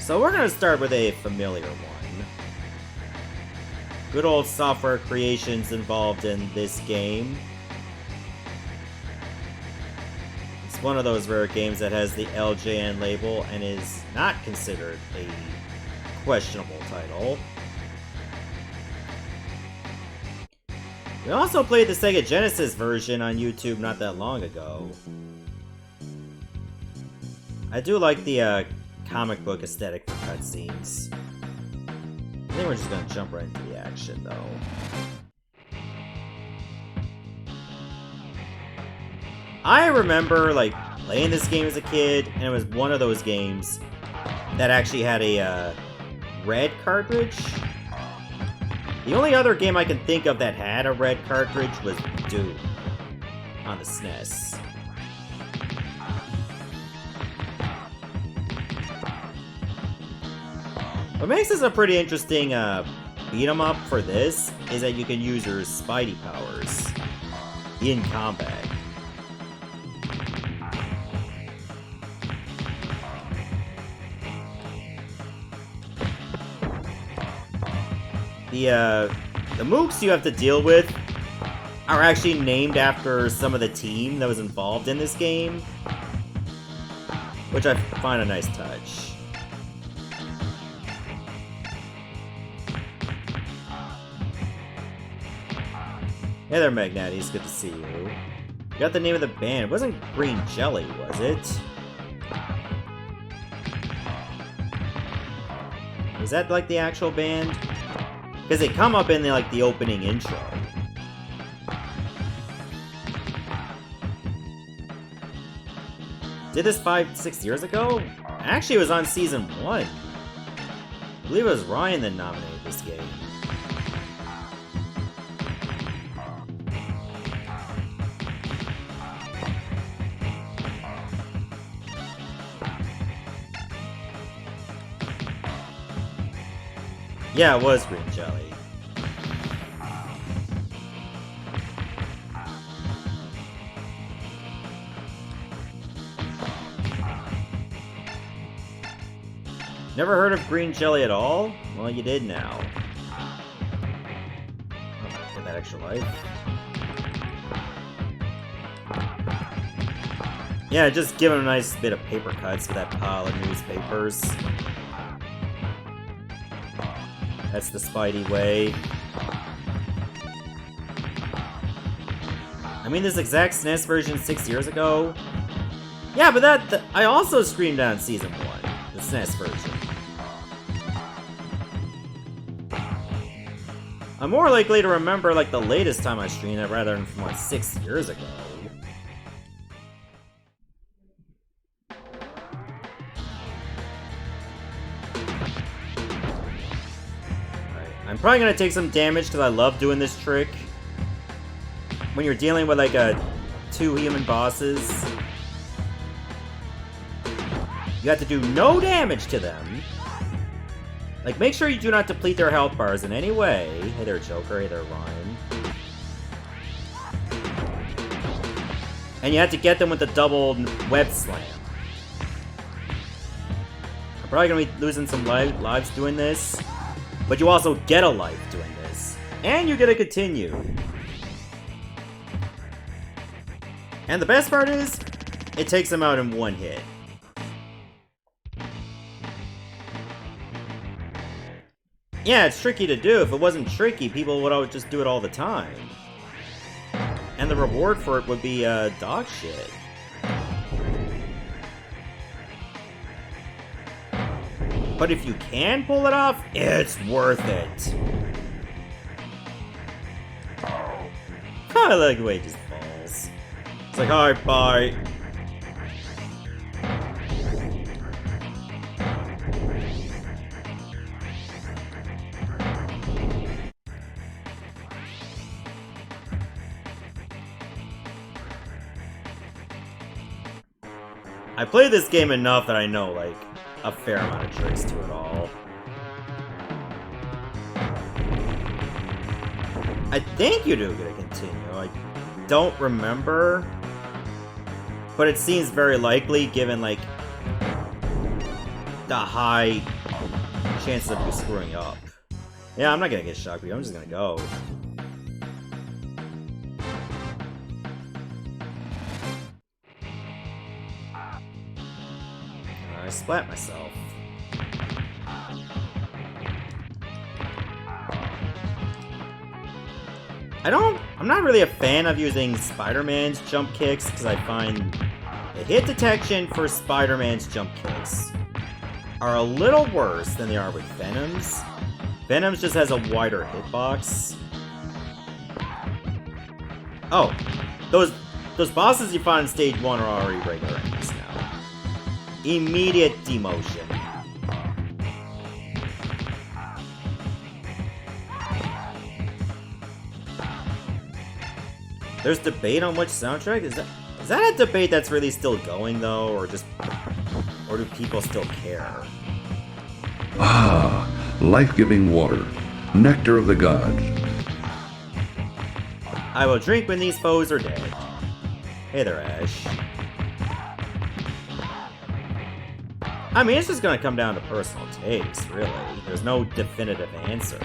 So we're gonna start with a familiar one. Good old Software Creations involved in this game. It's one of those rare games that has the LJN label and is not considered a questionable title. We also played the Sega Genesis version on YouTube not that long ago. I do like the comic book aesthetic for cutscenes. I think we're just gonna jump right into the action, though. I remember, like, playing this game as a kid, and it was one of those games that actually had a red cartridge. The only other game I can think of that had a red cartridge was Doom on the SNES. What makes this a pretty interesting beat 'em up for this is that you can use your Spidey powers in combat. The mooks you have to deal with are actually named after some of the team that was involved in this game, which I find a nice touch. Hey there, Magnatis. Good to see you. You got the name of the band. It wasn't Green Jelly, was it? Was that, like, the actual band? Because they come up in, the opening intro. Did this 5-6 years ago? Actually, it was on Season 1. I believe it was Ryan that nominated this game. Yeah, it was Green Jelly. Never heard of Green Jelly at all? Well, you did now. Oh, get that extra life. Yeah, just give him a nice bit of paper cuts with that pile of newspapers. That's the Spidey way. I mean, this exact SNES version 6 years ago? Yeah, but I also streamed on Season 1, the SNES version. I'm more likely to remember, like, the latest time I streamed it rather than from, like, 6 years ago. I'm probably gonna take some damage because I love doing this trick. When you're dealing with like two human bosses, you have to do no damage to them. Like, make sure you do not deplete their health bars in any way. Hey there, Joker. Hey there, Ryan. And you have to get them with the double web slam. I'm probably gonna be losing some lives doing this. But you also get a life doing this. And you get to continue. And the best part is, it takes them out in one hit. Yeah, it's tricky to do. If it wasn't tricky, people would always just do it all the time. And the reward for it would be dog shit. But if you can pull it off, it's worth it. I like the way it just falls. It's like, alright, bye. I played this game enough that I know, like, a fair amount of tricks to it all. I think you do get to continue. I don't remember, but it seems very likely given, like, the high chances of you screwing up. Yeah, I'm not gonna get shocked, but I'm just gonna go. I splat myself. I'm not really a fan of using Spider-Man's jump kicks, because I find the hit detection for Spider-Man's jump kicks are a little worse than they are with Venom's. Venom's just has a wider hitbox. Oh, those bosses you find in stage 1 are already regular enemies now. Immediate demotion. There's debate on which soundtrack? Is that a debate that's really still going though, or do people still care? Ah, life-giving water, nectar of the gods. I will drink when these foes are dead. Hey there, Ash. I mean, it's just gonna come down to personal taste, really. There's no definitive answer.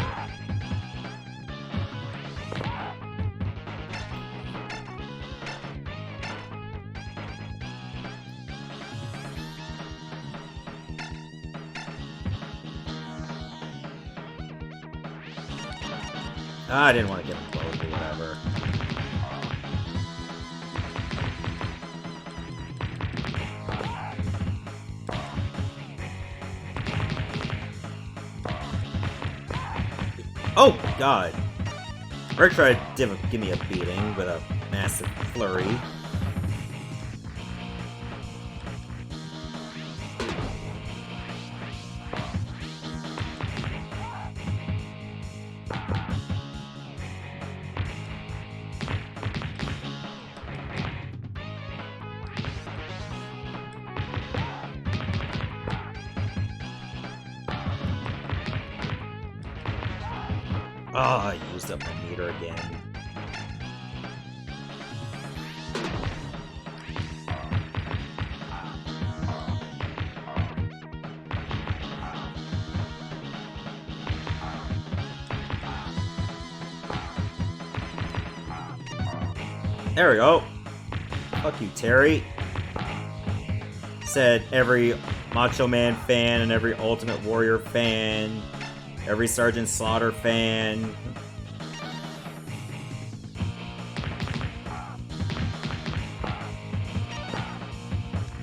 I didn't want to get them both, or whatever. Oh, God. Rick tried to give me a beating with a massive flurry. Oh, I used up my meter again. There we go. Fuck you, Terry. Said every Macho Man fan and every Ultimate Warrior fan. Every Sergeant Slaughter fan.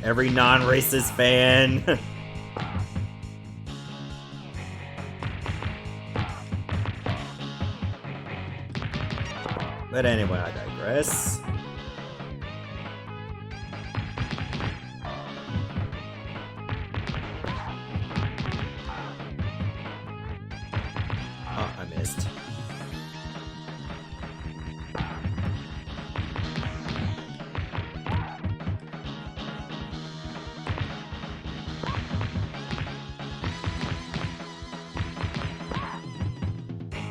Every non-racist fan. But anyway, I digress.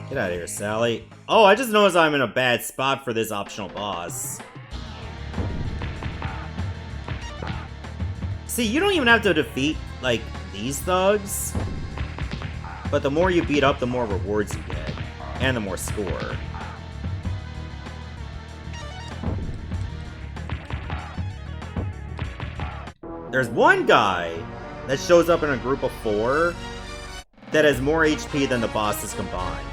Get out of here, Sally. Oh, I just noticed I'm in a bad spot for this optional boss. See, you don't even have to defeat, like, these thugs. But the more you beat up, the more rewards you get. And the more score. There's one guy that shows up in a group of 4 that has more HP than the bosses combined.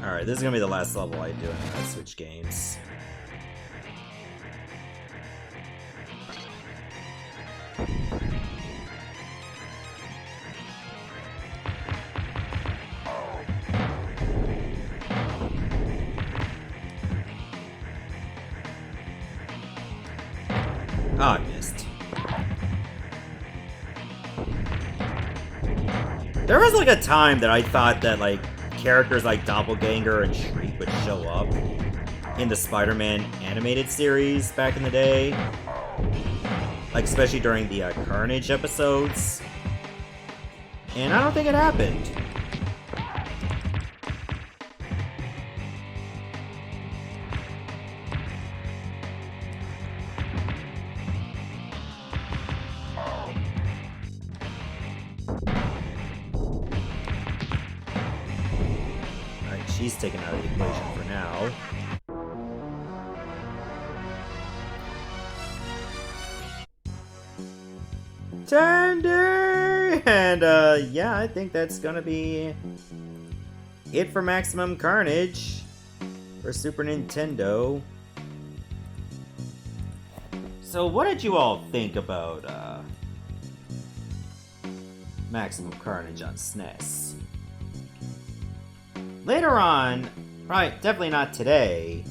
Alright, this is gonna be the last level I do, and then I switch games. Oh, I missed. There was like a time that I thought that like characters like Doppelganger and Shriek would show up in the Spider-Man animated series back in the day. Like, especially during the Carnage episodes. And I don't think it happened. taken out of the equation for now. Tandy! And, yeah, I think that's gonna be it for Maximum Carnage for Super Nintendo. So, what did you all think about, Maximum Carnage on SNES? Later on, right, definitely not today,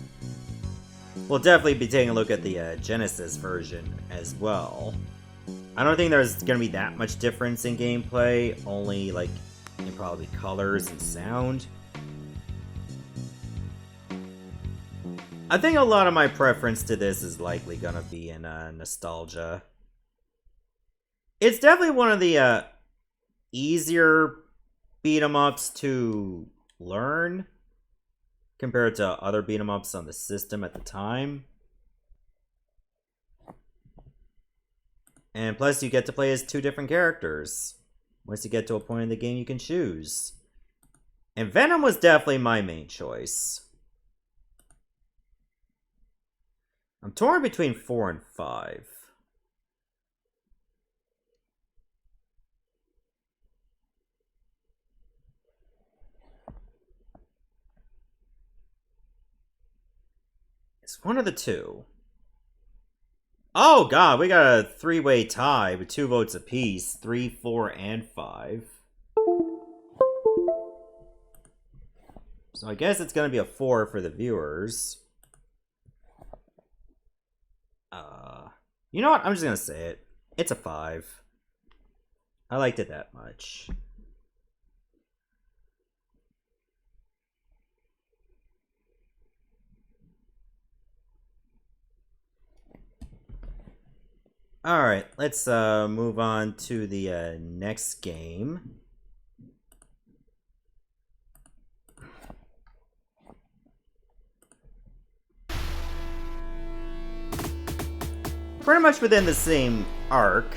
we'll definitely be taking a look at the Genesis version as well. I don't think there's going to be that much difference in gameplay, only like in probably colors and sound. I think a lot of my preference to this is likely going to be in nostalgia. It's definitely one of the easier beat-em-ups to learn compared to other beat-em-ups on the system at the time. And plus, you get to play as 2 different characters. Once you get to a point in the game, you can choose. And Venom was definitely my main choice. I'm torn between 4 and 5. It's one of the 2. Oh god, we got a 3-way tie with 2 votes apiece. 3, 4, and 5. So I guess it's gonna be a 4 for the viewers. You know what? I'm just gonna say it. It's a 5. I liked it that much. Alright, let's move on to the next game. Pretty much within the same arc.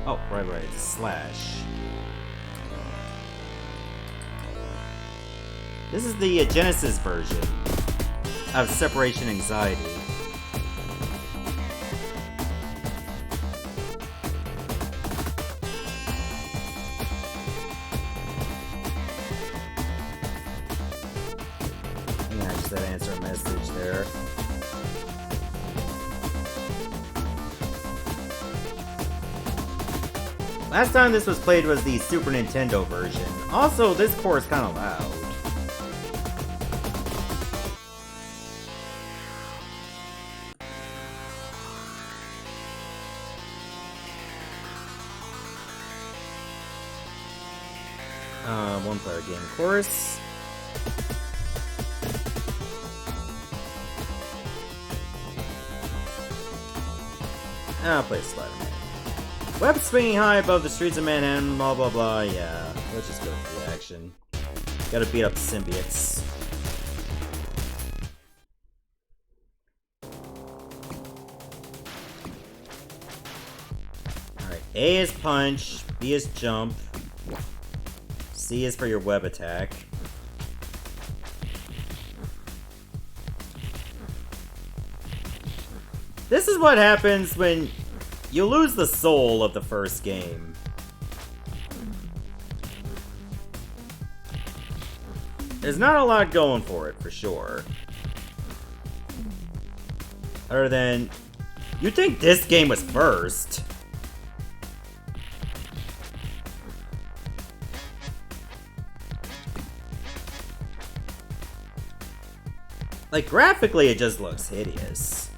Oh, right, it's Slash. This is the Genesis version of Separation Anxiety. Yeah, just that answer message there. Last time this was played was the Super Nintendo version. Also, this core is kind of loud. One player game, of course. I'll play Spider-Man. Web swinging high above the streets of Manhattan, blah blah blah, yeah. Let's just go for the action. Gotta beat up symbiotes. Alright, A is punch, B is jump, C is for your web attack. This is what happens when you lose the soul of the first game. There's not a lot going for it, for sure. Other than, you'd think this game was first. Like, graphically, it just looks hideous.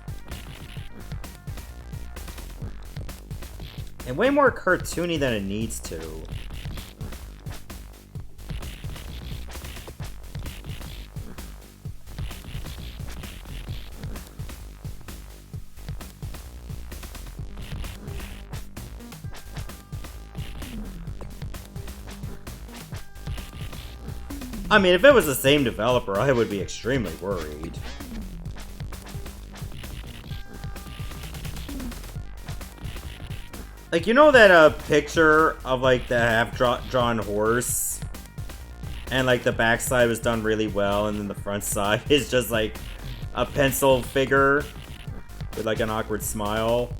And way more cartoony than it needs to. I mean, if it was the same developer, I would be extremely worried. Like, you know that picture of, like, the half-drawn horse And like the back side was done really well, and then the front side is just like a pencil figure with like an awkward smile.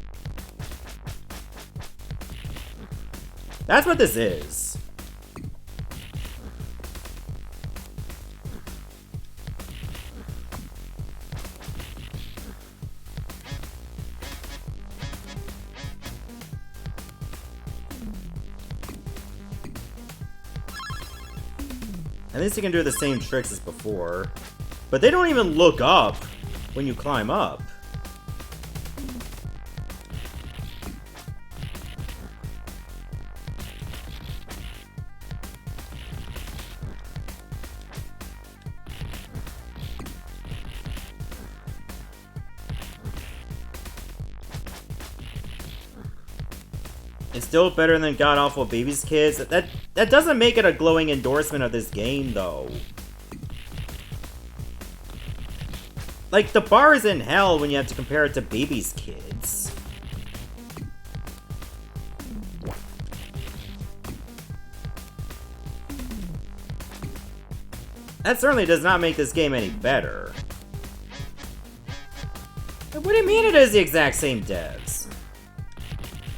That's what this is. At least you can do the same tricks as before. But they don't even look up when you climb up. It's still better than God-awful Baby's Kids. That doesn't make it a glowing endorsement of this game, though. Like, the bar is in hell when you have to compare it to Baby's Kids. That certainly does not make this game any better. What do you mean it is the exact same devs?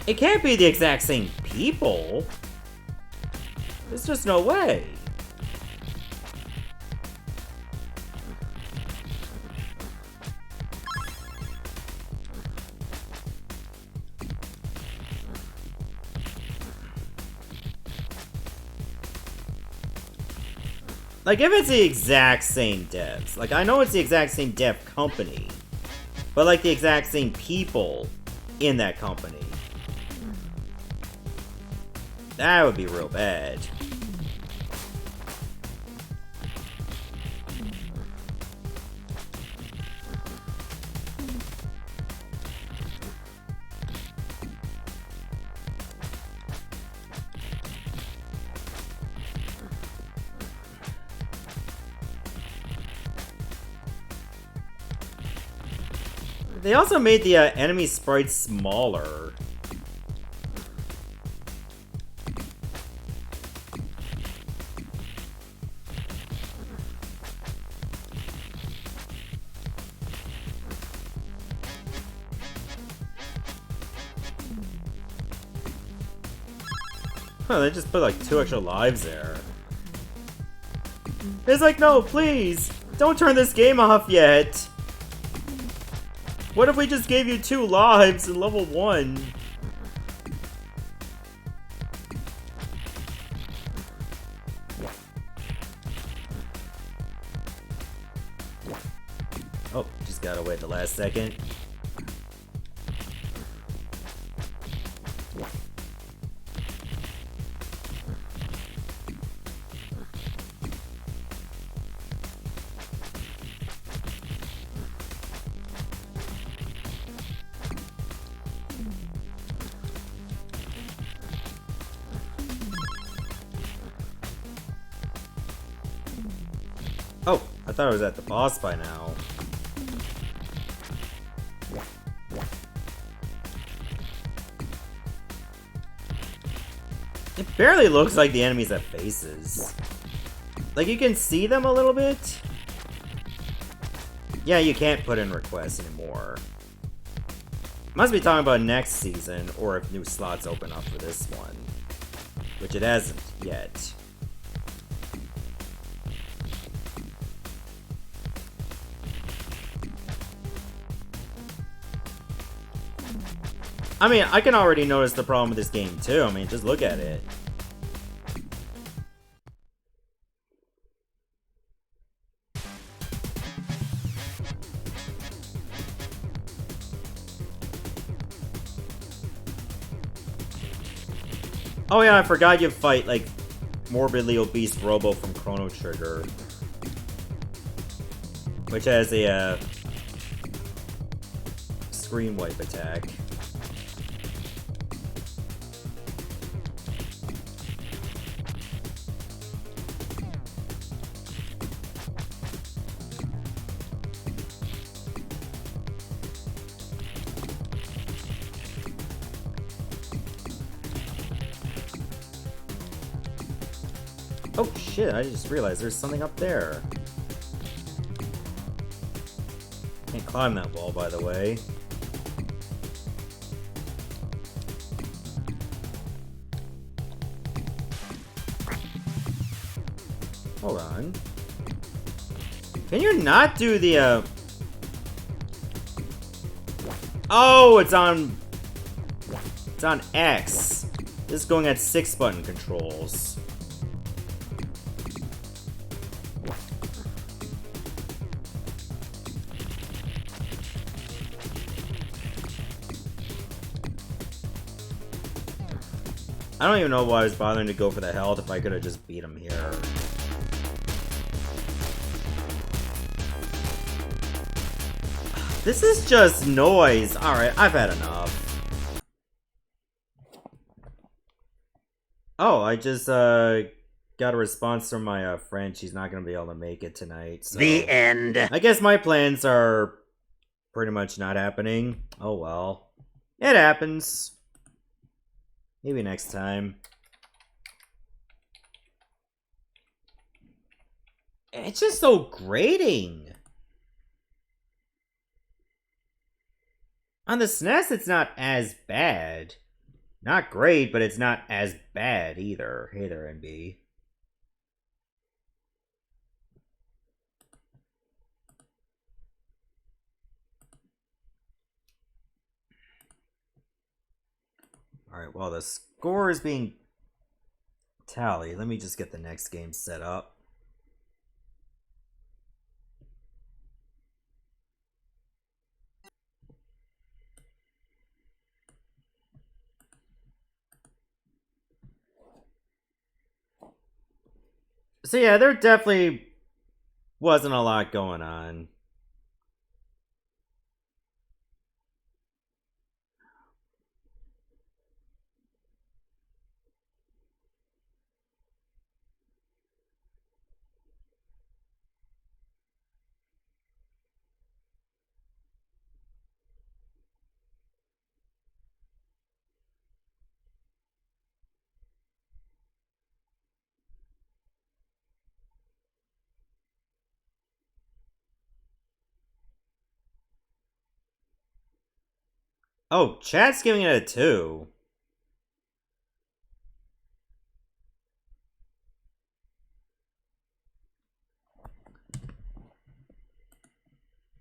It can't be the exact same people. There's just no way. Like, if it's the exact same devs, like, I know it's the exact same dev company, but like the exact same people in that company. That would be real bad. They also made the enemy sprites smaller. Huh, they just put like 2 extra lives there. It's like, no, please! Don't turn this game off yet! What if we just gave you 2 lives in level 1? Oh, just gotta wait the last second. Oh, I thought I was at the boss by now. It barely looks like the enemies have faces. Like, you can see them a little bit. Yeah, you can't put in requests anymore. Must be talking about next season, or if new slots open up for this one. Which it hasn't yet. I mean, I can already notice the problem with this game, too. I mean, just look at it. Oh yeah, I forgot you fight, like, morbidly obese Robo from Chrono Trigger. Which has a, screen wipe attack. Oh shit, I just realized there's something up there. Can't climb that wall, by the way. Hold on. Can you not do the, Oh, it's on X. This is going at 6-button controls. I don't even know why I was bothering to go for the health if I could have just beat him here. This is just noise. Alright, I've had enough. Oh, I just got a response from my friend. She's not going to be able to make it tonight. So The end. I guess my plans are pretty much not happening. Oh well. It happens. Maybe next time. It's just so grating. On the SNES, it's not as bad. Not great, but it's not as bad either. Hey there, NB. Alright, while the score is being tallied, let me just get the next game set up. So yeah, there definitely wasn't a lot going on. Oh, chat's giving it a 2.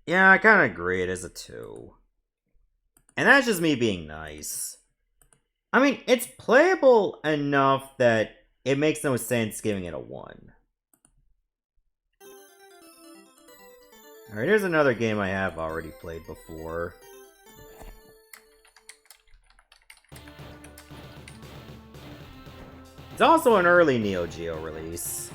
Yeah, I kind of agree. It is a 2. And that's just me being nice. I mean, it's playable enough that it makes no sense giving it a 1. Alright, here's another game I have already played before. It's also an early Neo Geo release.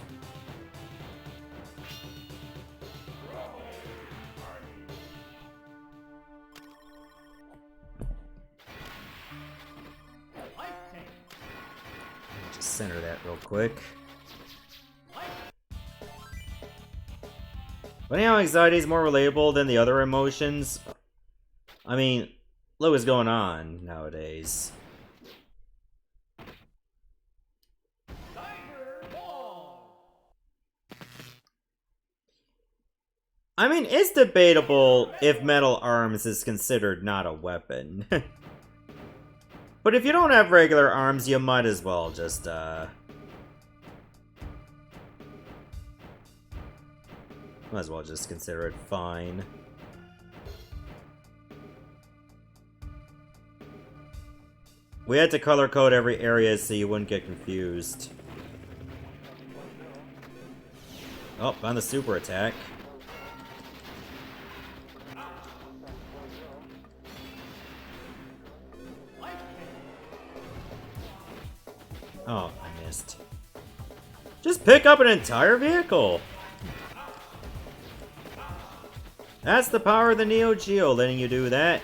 Just center that real quick. Funny how anxiety is more relatable than the other emotions. I mean, look what's going on nowadays. I mean, it's debatable if metal arms is considered not a weapon. But if you don't have regular arms, you might as well just, might as well just consider it fine. We had to color code every area so you wouldn't get confused. Oh, found the super attack. Oh, I missed. Just pick up an entire vehicle! That's the power of the Neo Geo, letting you do that.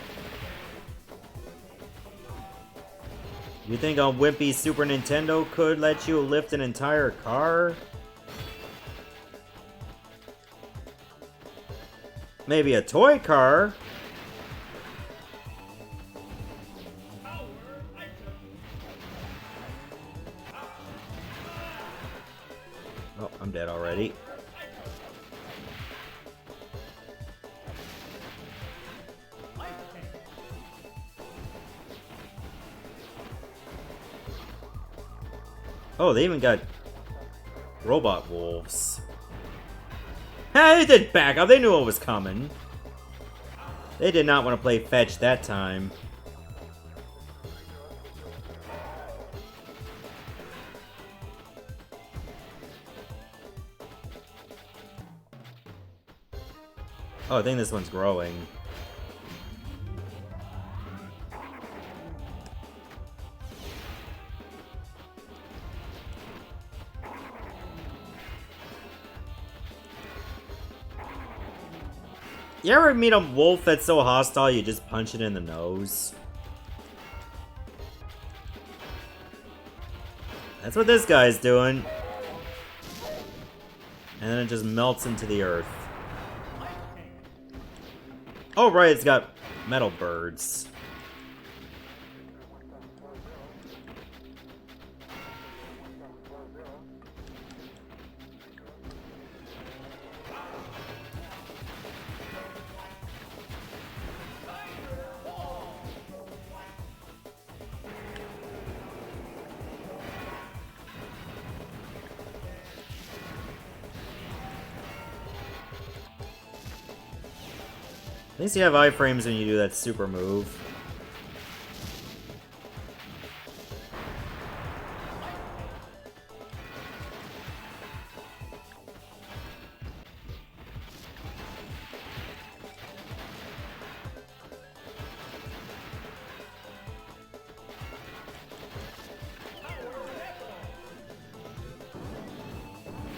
You think a wimpy Super Nintendo could let you lift an entire car? Maybe a toy car? Oh, they even got robot wolves. Hey, they did back up. They knew what was coming. They did not want to play fetch that time. Oh, I think this one's growing. You ever meet a wolf that's so hostile you just punch it in the nose? That's what this guy's doing. And then it just melts into the earth. Oh right, it's got metal birds. At least you have iframes when you do that super move.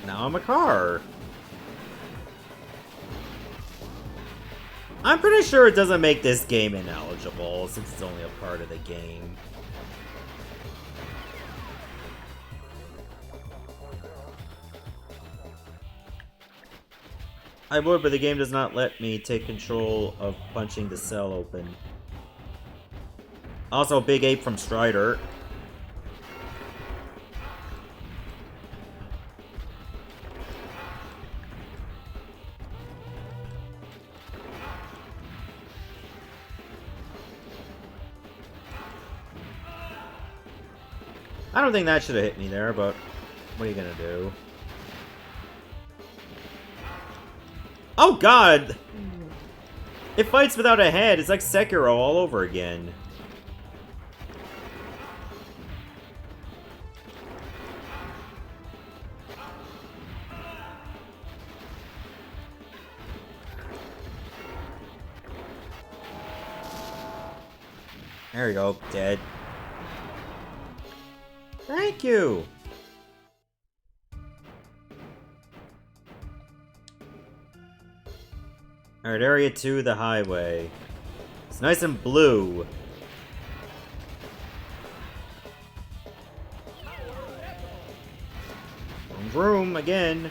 Now I'm a car. I'm pretty sure it doesn't make this game ineligible, since it's only a part of the game. I would, but the game does not let me take control of punching the cell open. Also, Big Ape from Strider. I don't think that should have hit me there, but what are you gonna do? Oh god! It fights without a head. It's like Sekiro all over again. There you go, dead. Thank you! Alright, Area 2, the highway. It's nice and blue. Vroom vroom again.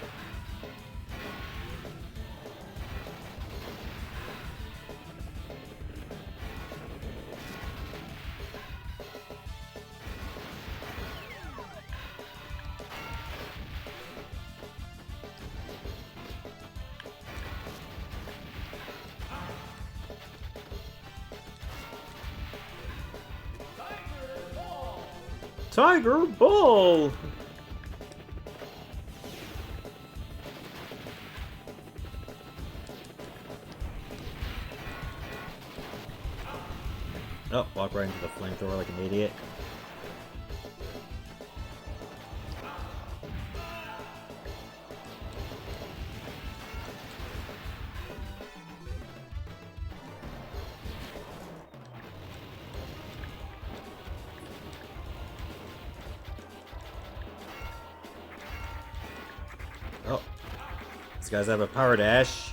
Tiger Ball! Oh, walk right into the flamethrower like an idiot. Oh, these guys have a power dash.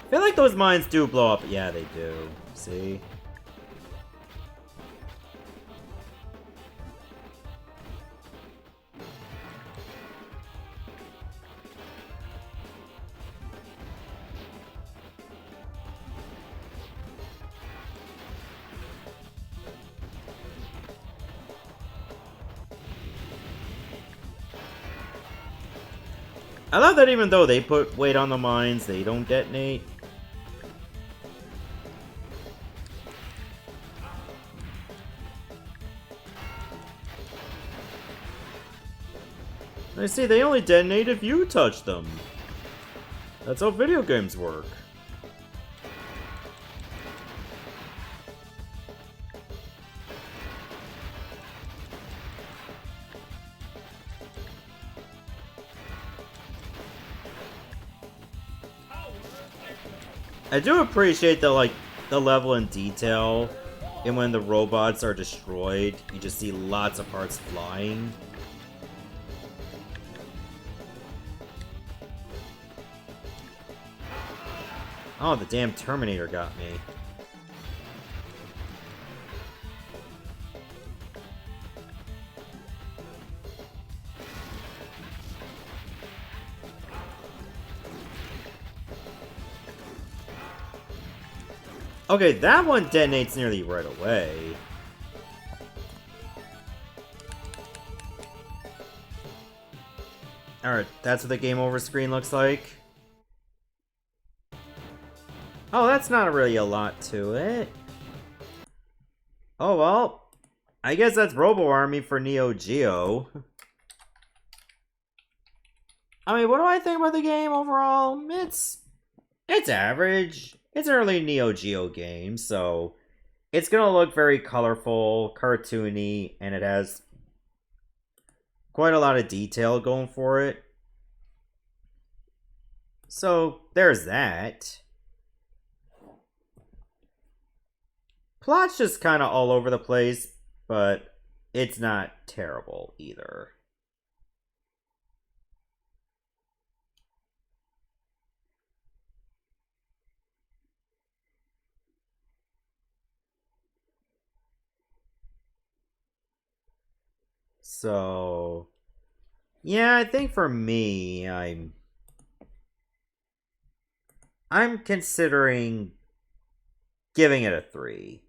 I feel like those mines do blow up. Yeah, they do. See? I love that even though they put weight on the mines, they don't detonate. I see, they only detonate if you touch them. That's how video games work. I do appreciate the level and detail, and when the robots are destroyed, you just see lots of parts flying. Oh, the damn Terminator got me. Okay, that one detonates nearly right away. Alright, that's what the game over screen looks like. Oh, that's not really a lot to it. Oh well, I guess that's Robo Army for Neo Geo. I mean, what do I think about the game overall? It's average. It's an early Neo Geo game, so it's gonna look very colorful, cartoony, and it has quite a lot of detail going for it. So there's that. Plot's just kind of all over the place, but it's not terrible either. So, yeah, I think for me, I'm considering giving it a 3.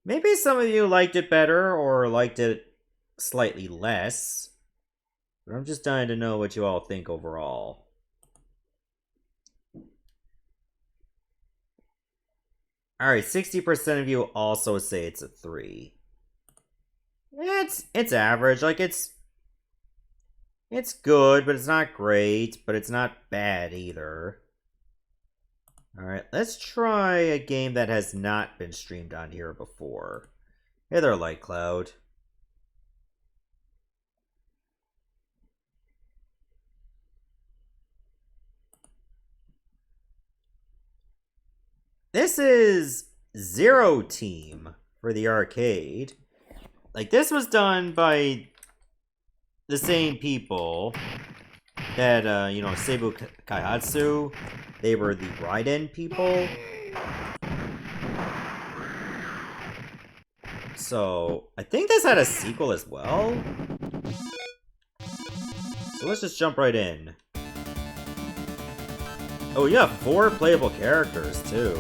Maybe some of you liked it better or liked it slightly less, but I'm just dying to know what you all think overall. Alright, 60% of you also say it's a 3. It's average. Like, it's good, but it's not great, but it's not bad either. Alright, let's try a game that has not been streamed on here before. Hey there, Light Cloud. This is Zero Team for the arcade. Like, this was done by the same people that, Seibu Kaihatsu. They were the Raiden people. So, I think this had a sequel as well. So let's just jump right in. Oh, you have 4 playable characters, too.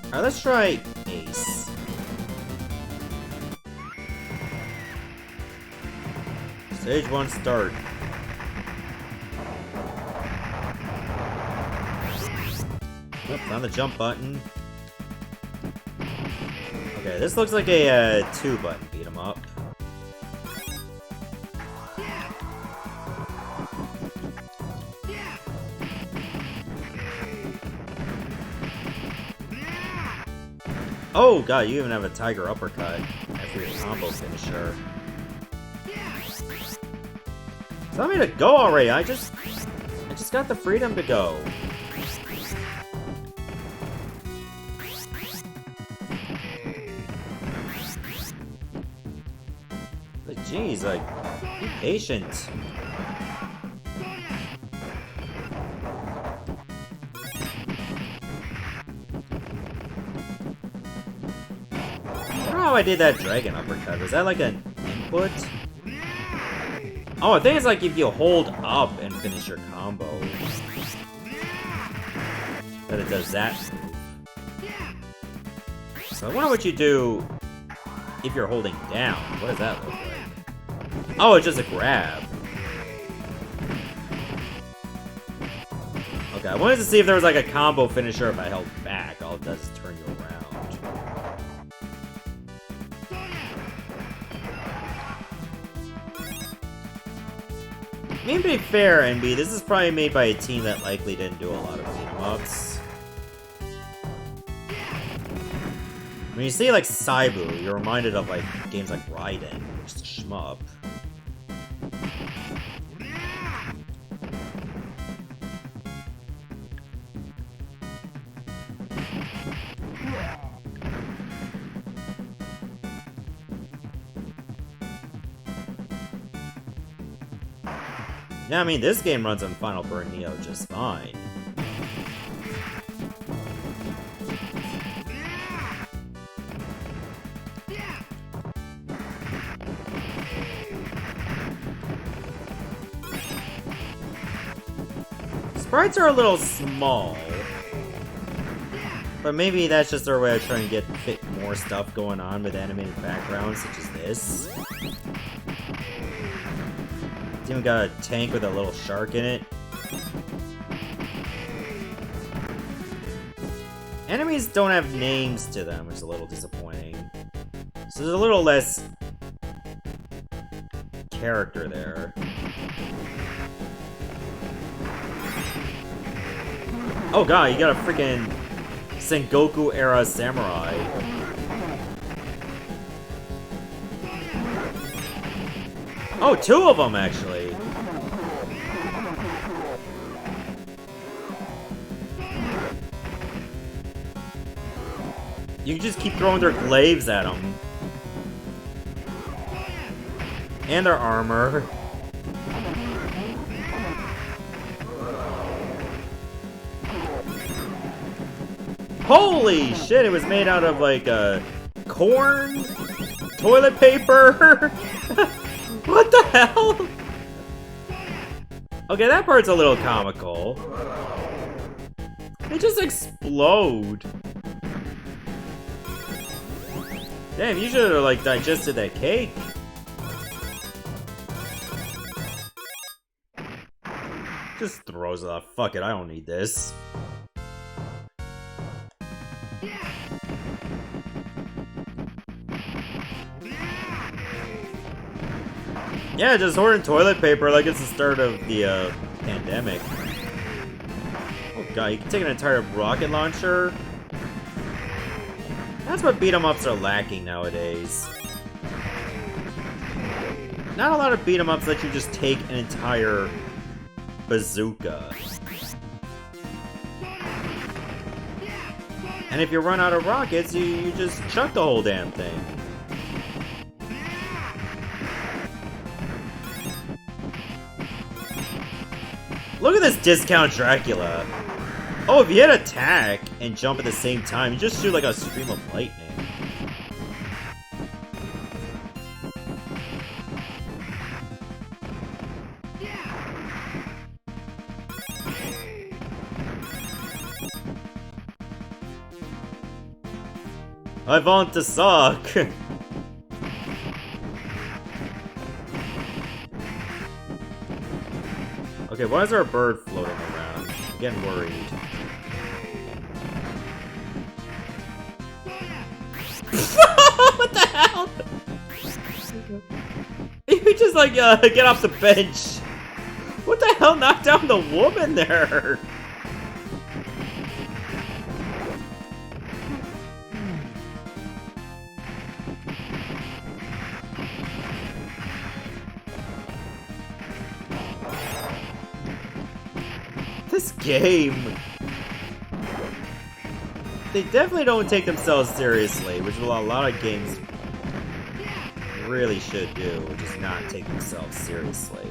Alright, let's try Ace. Stage 1 start. Yep, found the jump button. Okay, this looks like a 2-button beat 'em up. Oh god, you even have a tiger uppercut after your combo finisher. Tell me to go already. I just got the freedom to go. Like, jeez, like, be patient. I don't know how I did that dragon uppercut. Was that like an input? Oh, I think it's like if you hold up and finish your combo, that it does that move. So I wonder what you do if you're holding down. What does that look like? Oh, it's just a grab. Okay, I wanted to see if there was like a combo finisher if I held back. All it does is turn you around. I mean, to be fair, NB, this is probably made by a team that likely didn't do a lot of beat-em-ups. When you see like Saibu, you're reminded of like games like Raiden, which is a shmup. Yeah, I mean, this game runs on Final Burn Neo just fine. Sprites are a little small, but maybe that's just their way of trying to fit more stuff going on with animated backgrounds, such as this. It's even got a tank with a little shark in it. Enemies don't have names to them, which is a little disappointing. So there's a little less character there. Oh god, you got a freaking Sengoku era samurai. Oh, two of them actually. You can just keep throwing their glaives at them. And their armor. Holy shit, it was made out of like corn, toilet paper. What the hell? Okay, that part's a little comical. They just explode. Damn, you should have like digested that cake. Just throws it off. Fuck it, I don't need this. Yeah, just hoarding toilet paper like it's the start of the pandemic. Oh god, you can take an entire rocket launcher? That's what beat-em-ups are lacking nowadays. Not a lot of beat-em-ups let you just take an entire bazooka. And if you run out of rockets, you just chuck the whole damn thing. Look at this discount Dracula. Oh, if you hit attack and jump at the same time, you just shoot like a stream of lightning. I want to suck. Okay, why is there a bird floating around? I'm getting worried. What the hell? You just like get off the bench. What the hell knocked down the woman there? This game, they definitely don't take themselves seriously, which a lot of games really should do, which is not take themselves seriously.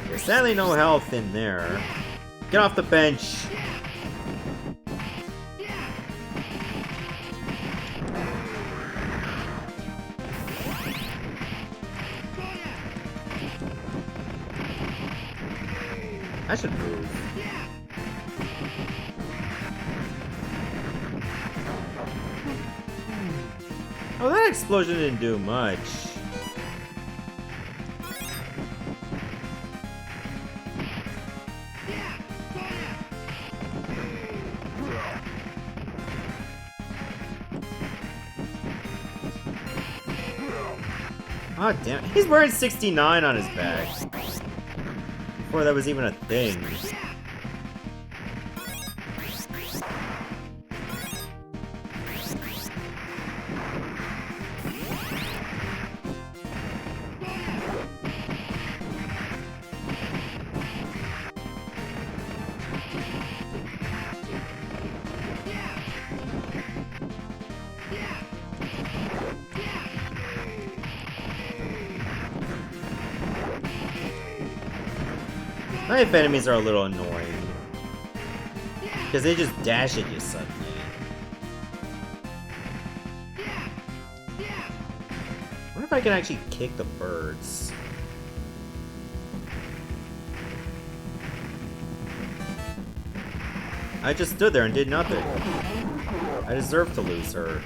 There's sadly no health in there. Get off the bench. I should move. Oh, that explosion didn't do much. Oh, damn. He's wearing 69 on his back. Before that was even a thing. Knife enemies are a little annoying. Because they just dash at you suddenly. I wonder if I can actually kick the birds. I just stood there and did nothing. I deserve to lose her.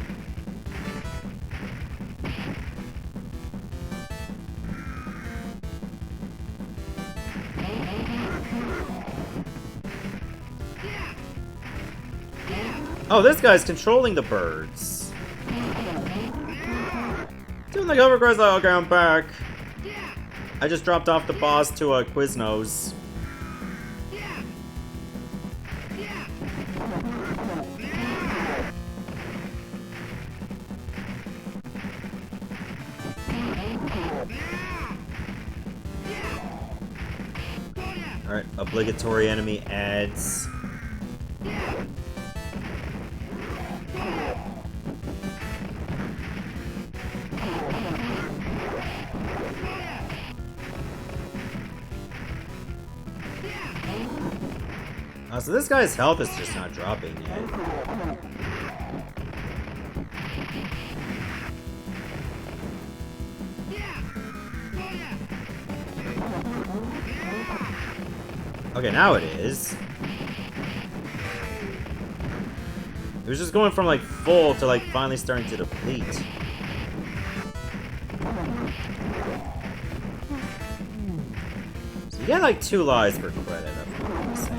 Oh, this guy's controlling the birds. Doing the cover cries like, okay, I'm back. I just dropped off the boss to a Quiznos. Alright, obligatory enemy adds. So this guy's health is just not dropping yet. Okay, now it is. It was just going from like full to like finally starting to deplete. So you get like 2 lives per credit, I'm saying.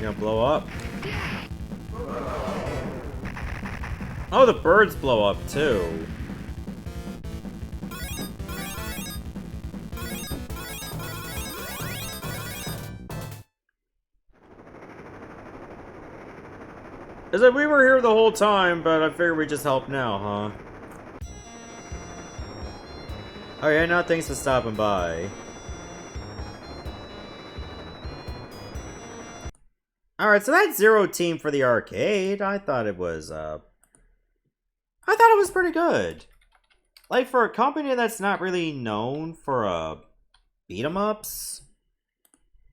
Gonna blow up. Oh, the birds blow up too. It's like we were here the whole time, but I figured we'd just help now, huh? Oh yeah, no, thanks for stopping by. Alright, so that's Zero Team for the arcade. I thought it was pretty good. Like, for a company that's not really known for beat 'em ups,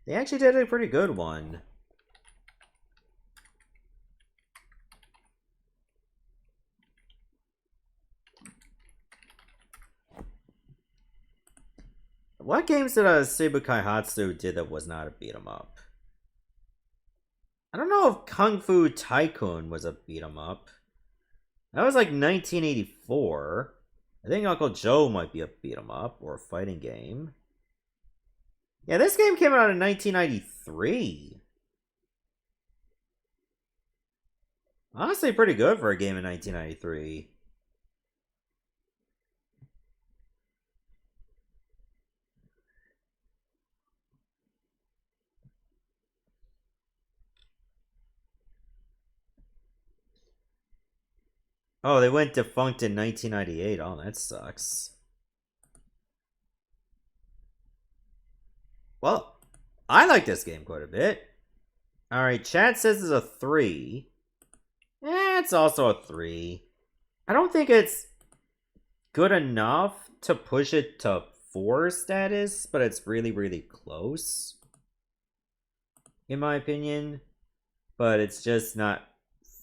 they actually did a pretty good one. What games did Seibu Kaihatsu did that was not a beat 'em up? I don't know if Kung Fu Tycoon was a beat 'em up. That was like 1984. I think Uncle Joe might be a beat 'em up or a fighting game. Yeah, this game came out in 1993. Honestly, pretty good for a game in 1993. Oh, they went defunct in 1998. Oh, that sucks. Well, I like this game quite a bit. Alright, chat says it's a 3. It's also a 3. I don't think it's good enough to push it to 4 status, but it's really, really close, in my opinion. But it's just not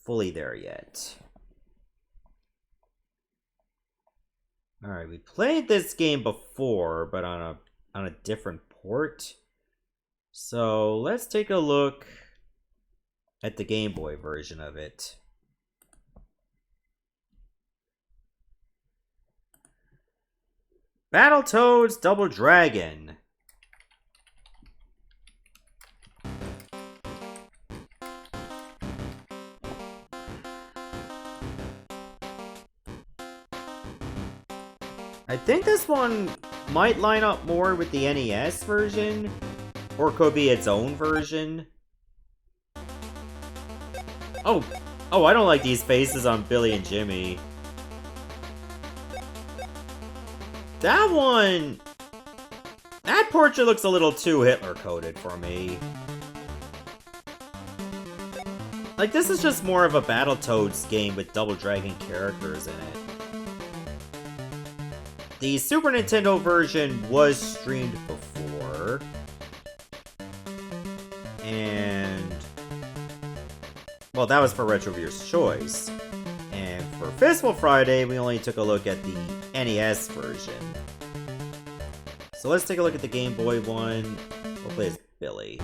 fully there yet. Alright, we played this game before, but on a different port. So let's take a look at the Game Boy version of it. Battletoads Double Dragon. I think this one might line up more with the NES version, or could be its own version. Oh, I don't like these faces on Billy and Jimmy. That one... That portrait looks a little too Hitler-coded for me. Like, this is just more of a Battletoads game with Double Dragon characters in it. The Super Nintendo version was streamed before. And... well, that was for Retrovier's choice. And for Fistful Friday, we only took a look at the NES version. So let's take a look at the Game Boy one. We'll play as Billy.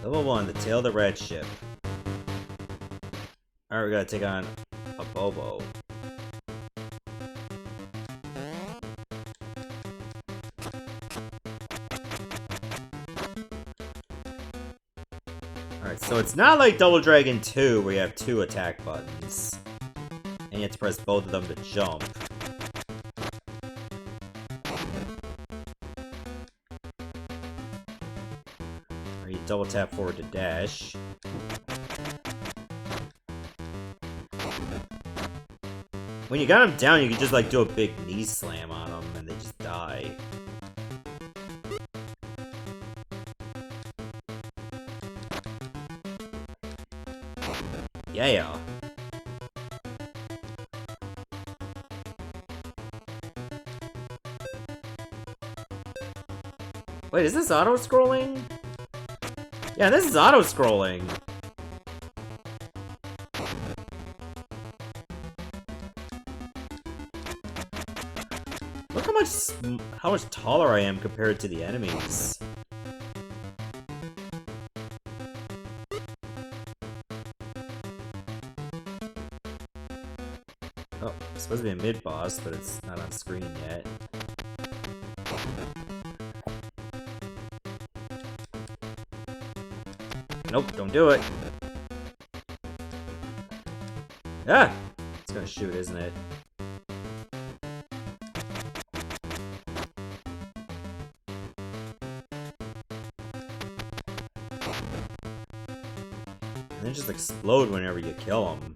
Level 1, the Tail of the Red Ship. Alright, we gotta take on a Bobo. Alright, so it's not like Double Dragon 2 where you have 2 attack buttons. And you have to press both of them to jump. Or you double tap forward to dash. When you got them down, you can just like do a big knee slam on them and they just die. Yeah. Wait, is this auto-scrolling? Yeah, this is auto-scrolling. Look how much taller I am compared to the enemies. Oh, it's supposed to be a mid-boss, but it's not on screen yet. Nope, don't do it. Ah! It's gonna shoot, isn't it? And then just explode whenever you kill him.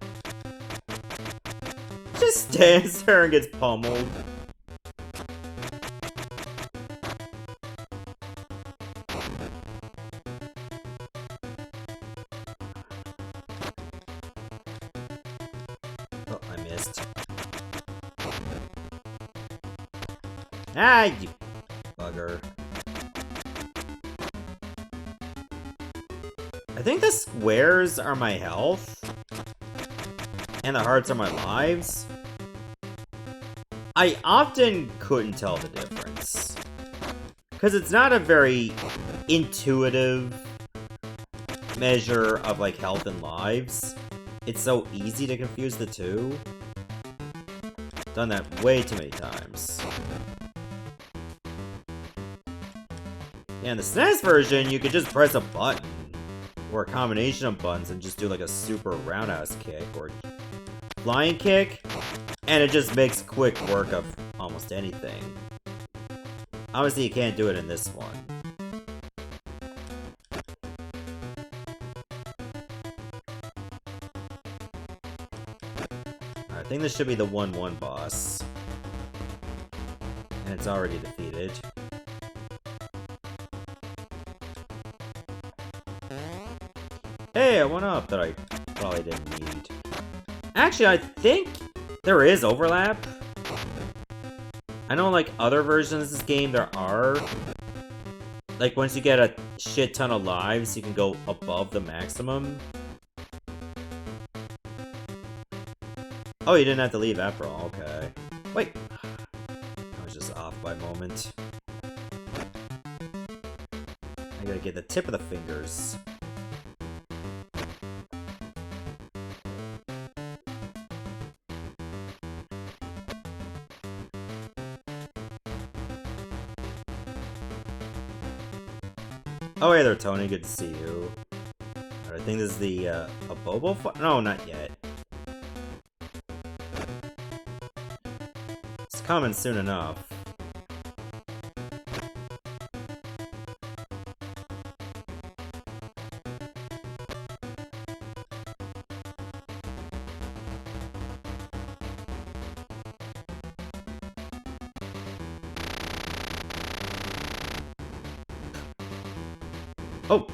Just stands there and gets pummeled. Oh, I missed. Ah, you bugger. I think the squares are my health. And the hearts are my lives. I often couldn't tell the difference. Because it's not a very intuitive measure of, like, health and lives. It's so easy to confuse the two. Done that way too many times. Yeah, in the SNES version, you could just press a button. Or a combination of buttons and just do, like, a super roundhouse kick. Or flying kick. And it just makes quick work of almost anything. Obviously, you can't do it in this one. I think this should be the 1-1 boss. And it's already defeated. Hey, I went up that I probably didn't need. Actually, I think There is overlap. I know, like, other versions of this game, there are. Like, once you get a shit ton of lives, you can go above the maximum. Oh, you didn't have to leave after all, okay. Wait. I was just off by a moment. I gotta get the tip of the fingers. Oh, hey there, Tony. Good to see you. I think this is the, a Bobo fight? No, not yet. It's coming soon enough. Oh!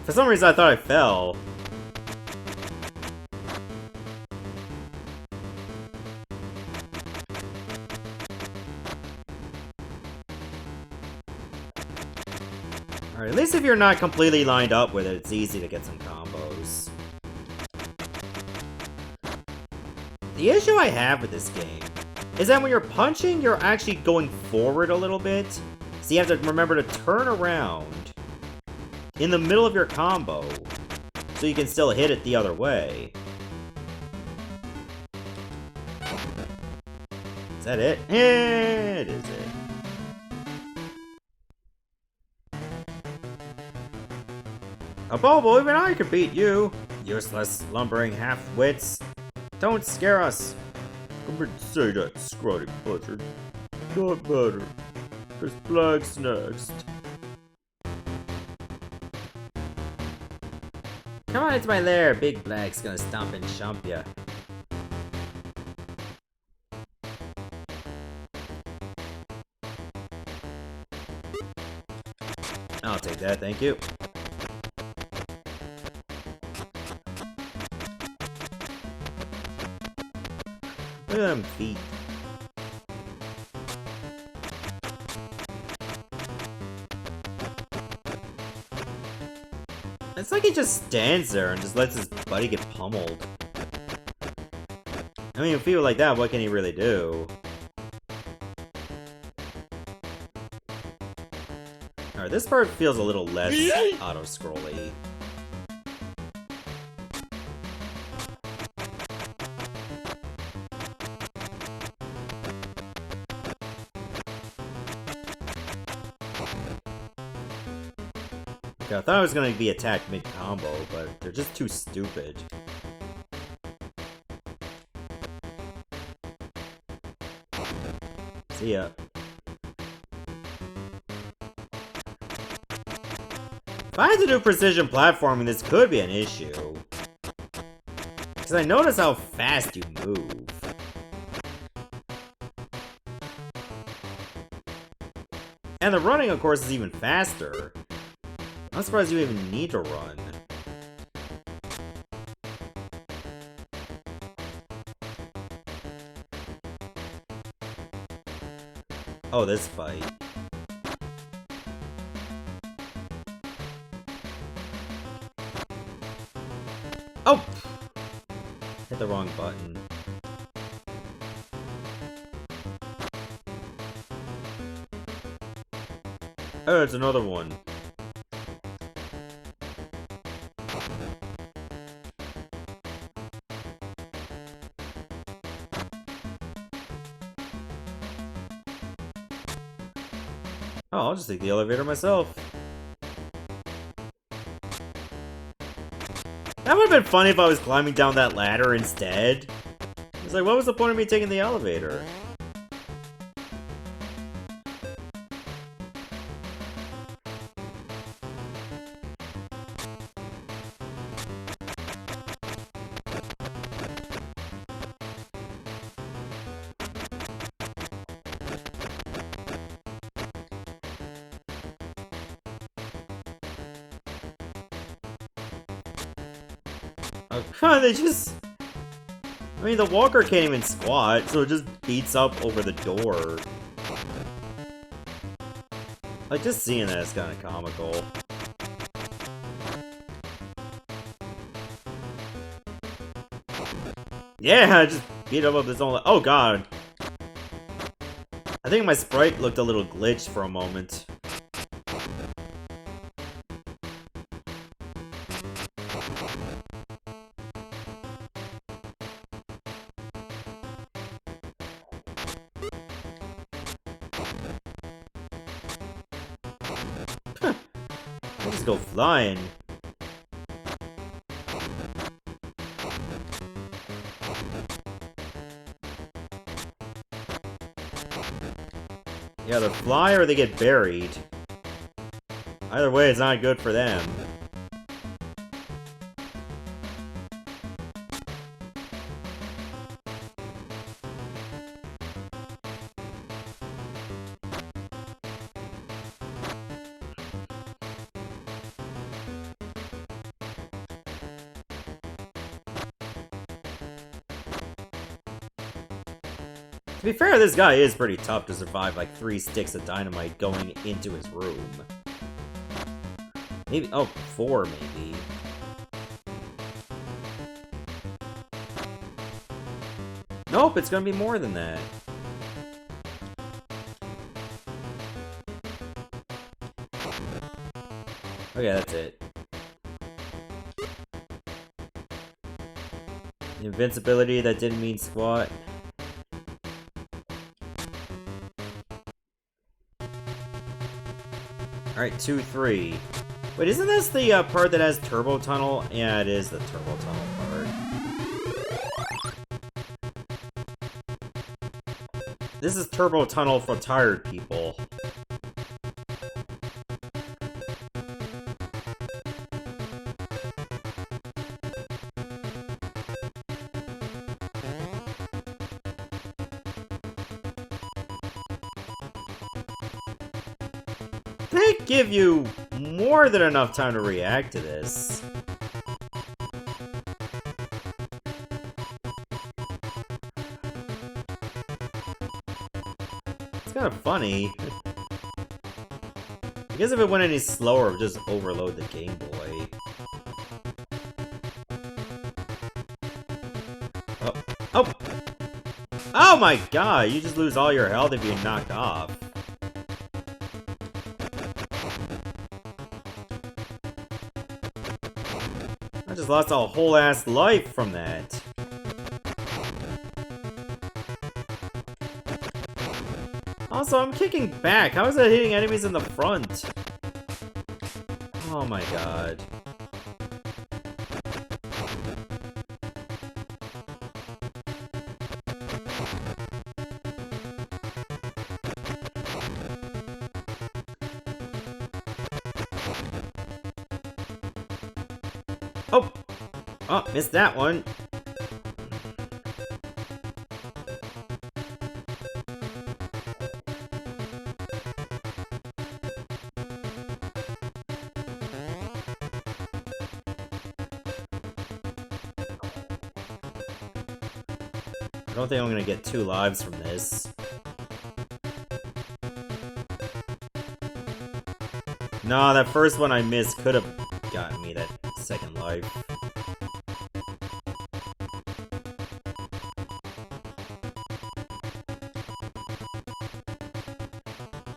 For some reason I thought I fell. Alright, at least if you're not completely lined up with it, it's easy to get some combos. The issue I have with this game is that when you're punching, you're actually going forward a little bit. So you have to remember to turn around in the middle of your combo, so you can still hit it the other way. Is that it? It is it. A Bobo, even I could beat you! Useless, lumbering half-wits. Don't scare us! Come and say that, Scrawny Buzzard. Not matter. There's Black's next. Come on into my lair, Big Black's gonna stomp and chomp ya. I'll take that, thank you. Look at them feet. It's like he just stands there and just lets his buddy get pummeled. I mean, if he were like that, what can he really do? Alright, this part feels a little less auto-scrolly. I thought I was gonna be attacked mid-combo, but they're just too stupid. See ya. If I had to do precision platforming, this could be an issue. Because I notice how fast you move. And the running, of course, is even faster. I'm surprised you even need to run. Oh, this fight. Oh! Hit the wrong button. Oh, it's another one. Oh, I'll just take the elevator myself. That would have been funny if I was climbing down that ladder instead. It's like, what was the point of me taking the elevator? Oh, God, they just... I mean, the walker can't even squat, so it just beats up over the door. Like, just seeing that is kind of comical. Yeah, just beat up his own. Oh god. I think my sprite looked a little glitched for a moment. I'll just go flying. Yeah, they fly or they get buried. Either way, it's not good for them. To be fair, this guy is pretty tough to survive like 3 sticks of dynamite going into his room. Maybe, oh, 4 maybe. Nope, it's gonna be more than that. Okay, that's it. Invincibility, that didn't mean squat. Alright, 2, 3. Wait, isn't this the part that has Turbo Tunnel? Yeah, it is the Turbo Tunnel part. This is Turbo Tunnel for tired people. They give you more than enough time to react to this. It's kind of funny. I guess if it went any slower, it would just overload the Game Boy. Oh. Oh! Oh my god, you just lose all your health if you're knocked off. I just lost a whole ass life from that. Also, I'm kicking back. How is that hitting enemies in the front? Oh my god. Oh! Oh, missed that one. I don't think I'm gonna get 2 lives from this. No, that first one I missed could have gotten me that second life.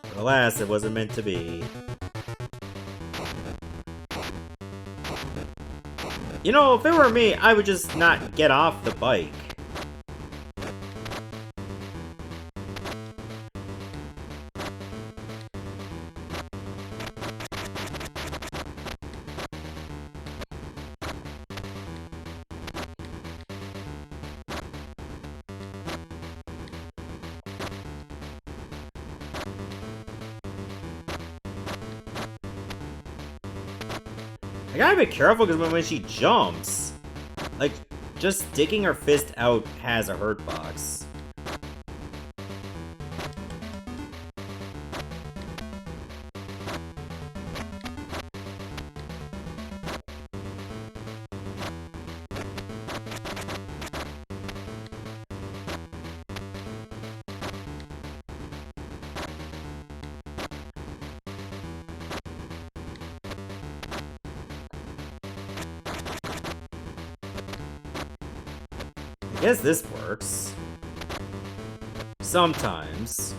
But alas, it wasn't meant to be. You know, if it were me, I would just not get off the bike. I gotta be careful because when she jumps, like, just sticking her fist out has a hurt box. guess this works. Sometimes.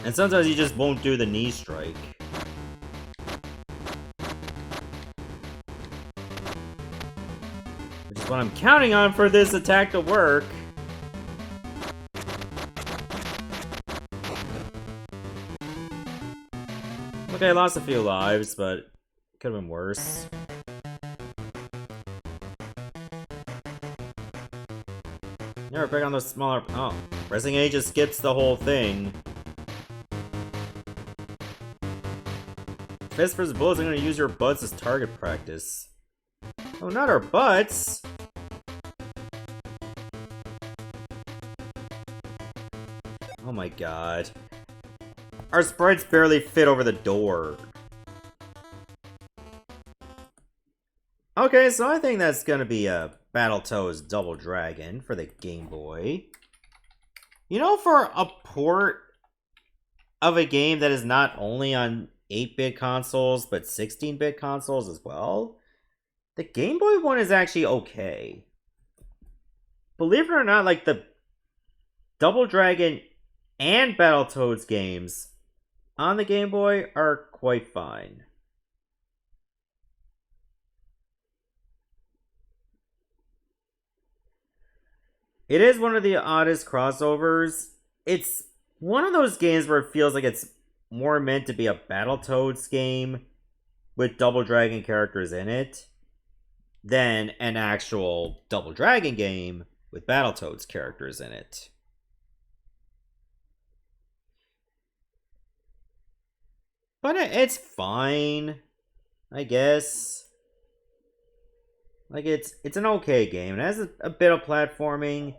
And sometimes you just won't do the knee strike. Which is what I'm counting on for this attack to work. Okay, I lost a few lives, but it could have been worse. Never pick on those smaller... Oh, pressing A just skips the whole thing. Fist versus bullets, I'm gonna use your butts as target practice. Oh, not our butts! Oh my god. Our sprites barely fit over the door. Okay, so I think that's gonna be a Battletoads Double Dragon for the Game Boy. You know, for a port of a game that is not only on 8-bit consoles, but 16-bit consoles as well, the Game Boy one is actually okay. Believe it or not, like, the Double Dragon and Battletoads games on the Game Boy are quite fine. It is one of the oddest crossovers. It's one of those games where it feels like it's more meant to be a Battletoads game with Double Dragon characters in it than an actual Double Dragon game with Battletoads characters in it. But it's fine, I guess. Like, it's an okay game. It has a bit of platforming.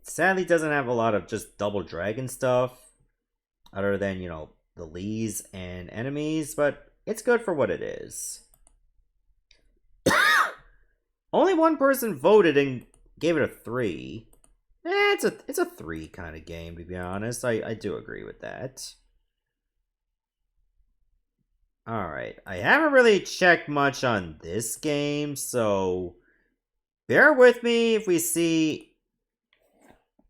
Sadly, doesn't have a lot of just Double Dragon stuff, other than, you know, the Lees and enemies, but it's good for what it is. Only one person voted and gave it a 3. It's a 3 kind of game, to be honest. I do agree with that. Alright, I haven't really checked much on this game, so bear with me if we see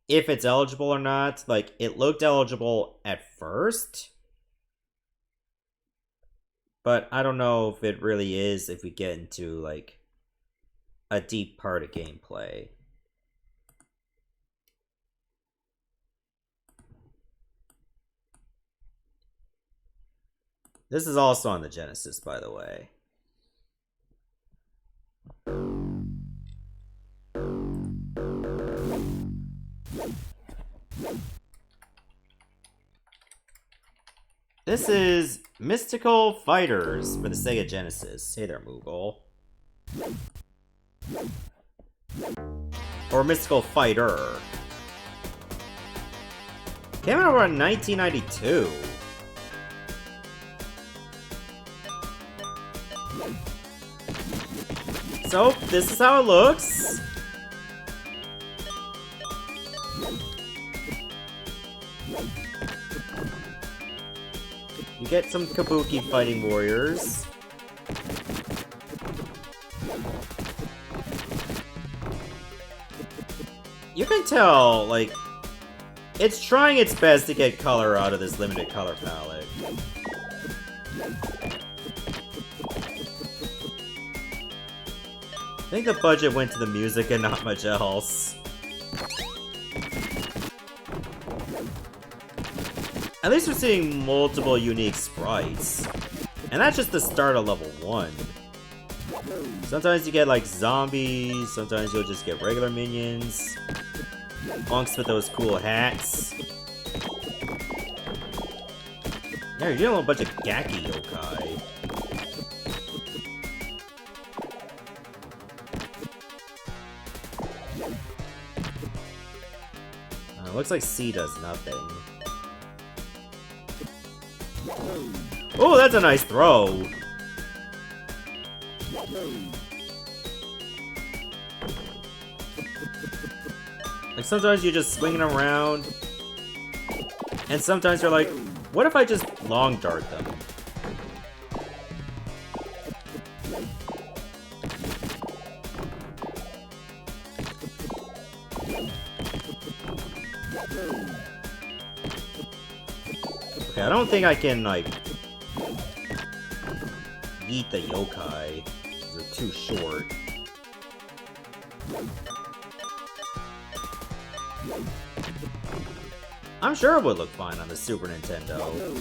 if it's eligible or not. Like, it looked eligible at first, but I don't know if it really is if we get into, like, a deep part of gameplay. This is also on the Genesis, by the way. This is Mystical Fighters for the Sega Genesis. Hey there, Moogle. Or Mystical Fighter. Came out around 1992. So, this is how it looks. You get some Kabuki fighting warriors. You can tell, like, it's trying its best to get color out of this limited color palette. I think the budget went to the music and not much else. At least we're seeing multiple unique sprites. And that's just the start of level 1. Sometimes you get like zombies, sometimes you'll just get regular minions. Monks with those cool hats. Yeah, you're doing a bunch of Gaki yokai. Looks like C does nothing. Oh, that's a nice throw! Like, sometimes you're just swinging around, and sometimes you're like, what if I just long dart them? don't think I can, like, eat the yokai. They're too short. I'm sure it would look fine on the Super Nintendo.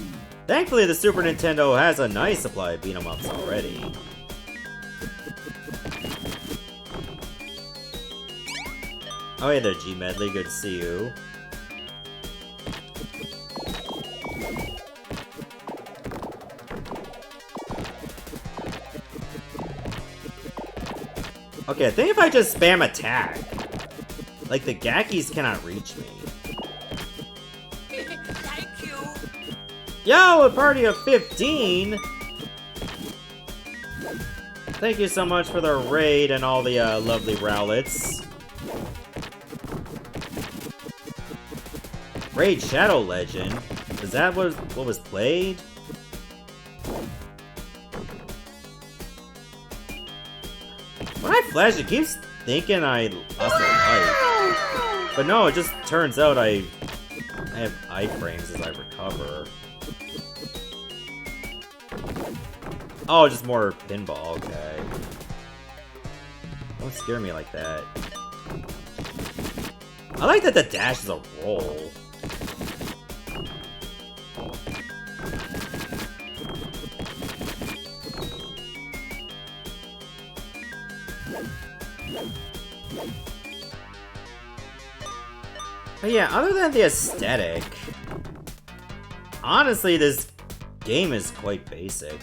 Thankfully, the Super Nintendo has a nice supply of beat-em-ups already. Oh, hey there, G-Medley. Good to see you. Okay, I think if I just spam attack, like, the Gakis cannot reach me. Thank you. Yo, a party of 15! Thank you so much for the raid and all the lovely Rowlets. Raid Shadow Legend? Is that what was played? When I flash, it keeps thinking I lost a life. But no, it just turns out I have iframes as I recover. Oh, just more pinball, okay. Don't scare me like that. I like that the dash is a roll. But yeah, other than the aesthetic, honestly, this game is quite basic.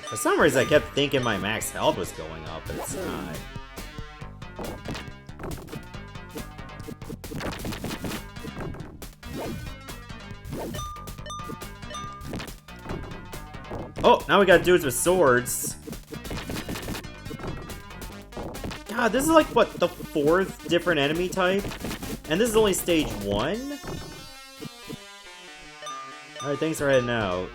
For some reason, I kept thinking my max health was going up, but it's not. Oh, now we got dudes with swords. God, this is like, what, the 4th different enemy type? And this is only stage 1? Alright, thanks for heading out.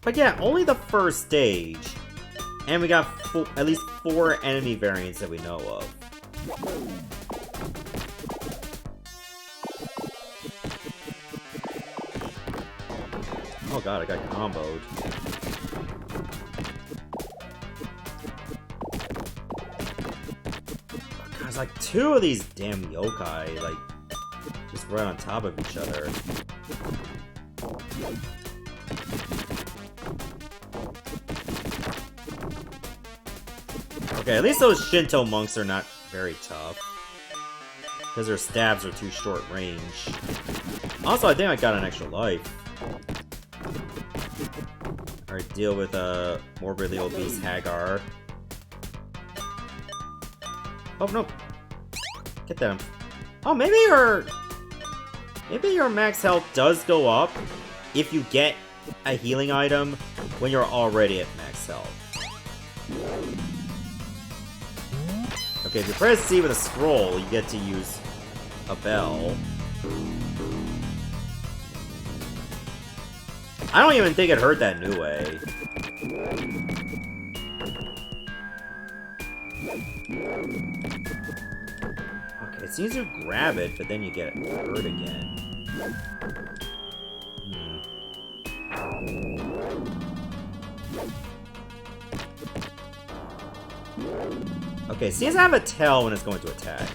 But yeah, only the first stage. And we got at least 4 enemy variants that we know of. Oh god, I got comboed. Oh, god, there's like 2 of these damn yokai, like, just right on top of each other. Okay, at least those Shinto monks are not very tough. Because their stabs are too short range. Also, I think I got an extra life. Alright, deal with morbidly obese Hagar. Oh no! Get them. Oh, maybe your max health does go up if you get a healing item when you're already at max health. Okay, if you press C with a scroll, you get to use a bell. I don't even think it hurt that new way. Okay, it seems to grab it, but then you get hurt again. Okay, it seems to have a tail when it's going to attack.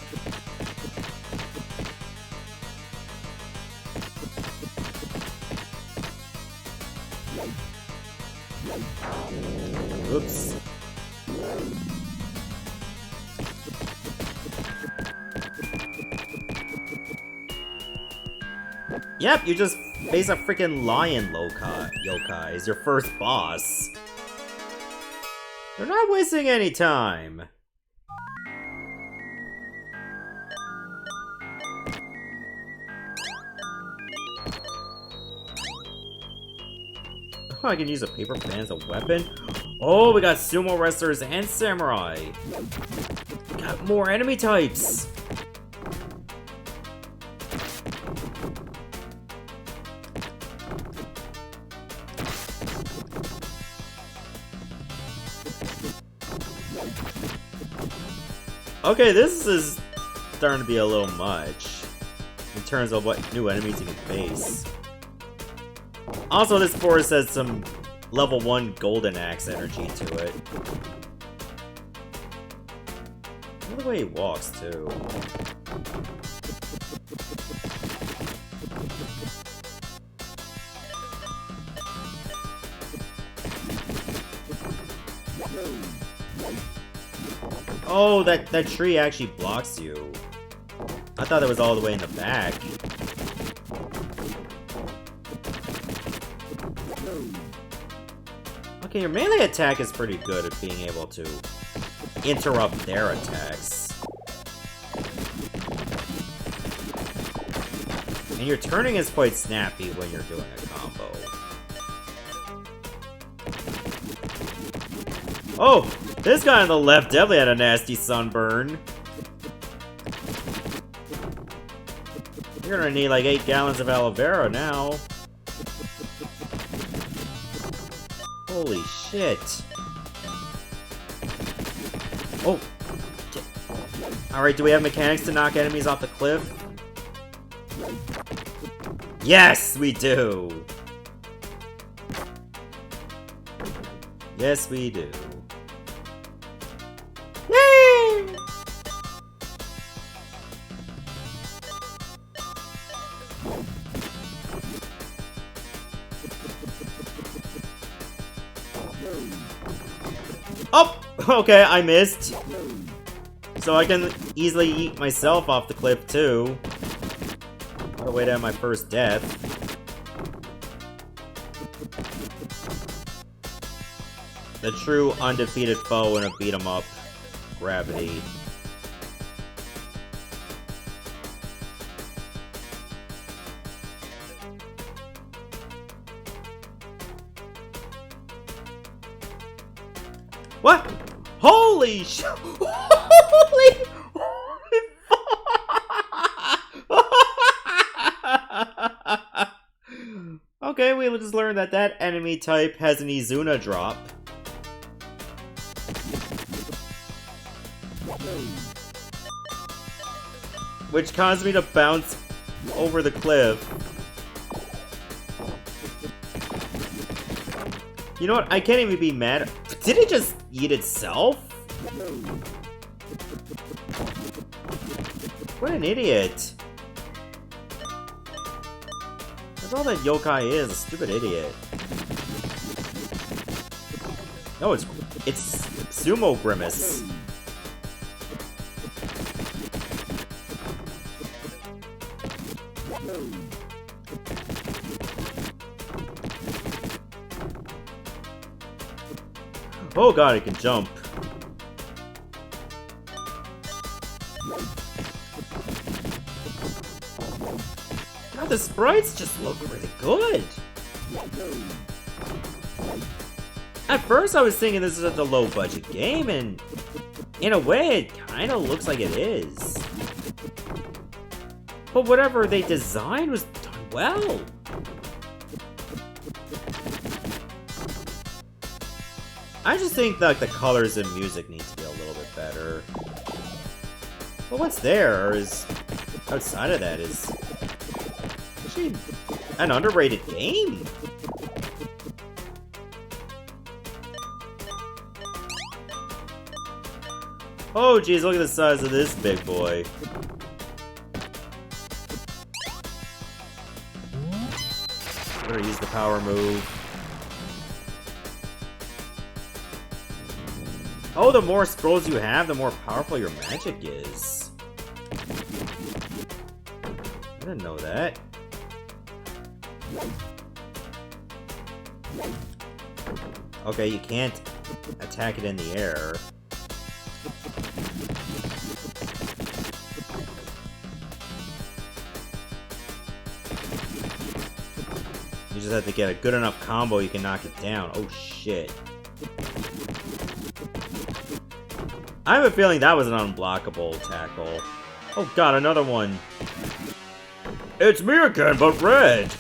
Oops. Yep, you just face a freaking lion yokai as your first boss. They're not wasting any time. I can use a paper fan as a weapon. Oh, we got sumo wrestlers and samurai. We got more enemy types. Okay, this is starting to be a little much in terms of what new enemies you can face. Also, this forest has some level 1 golden axe energy to it. I love the way he walks, too. Oh, that tree actually blocks you. I thought that was all the way in the back. Okay, your melee attack is pretty good at being able to interrupt their attacks. And your turning is quite snappy when you're doing a combo. Oh! This guy on the left definitely had a nasty sunburn. You're gonna need like 8 gallons of aloe vera now. Holy shit. Oh. Alright, do we have mechanics to knock enemies off the cliff? Yes, we do! Yes, we do. Yay! Oh! Okay, I missed. So I can easily eat myself off the cliff, too. What a way to have my first death. The true undefeated foe in a beat-em-up. Gravity. What? Holy sh! Holy Okay, we just learned that that enemy type has an Izuna drop. Which caused me to bounce over the cliff. You know what? I can't even be mad. Did it just eat itself? What an idiot. That's all that yokai is, a stupid idiot. No, it's Sumo Grimace. Oh god, it can jump. God, the sprites just look really good. At first I was thinking this is such a low budget game, and in a way it kind of looks like it is. But whatever they designed was done well. I just think that the colors and music need to be a little bit better. But what's there is, outside of that, is actually an underrated game. Oh geez, look at the size of this big boy. Better use the power move. Oh, the more scrolls you have, the more powerful your magic is. I didn't know that. Okay, you can't attack it in the air. You just have to get a good enough combo you can knock it down. Oh shit. I have a feeling that was an unblockable tackle. Oh god, another one. It's me again, but red!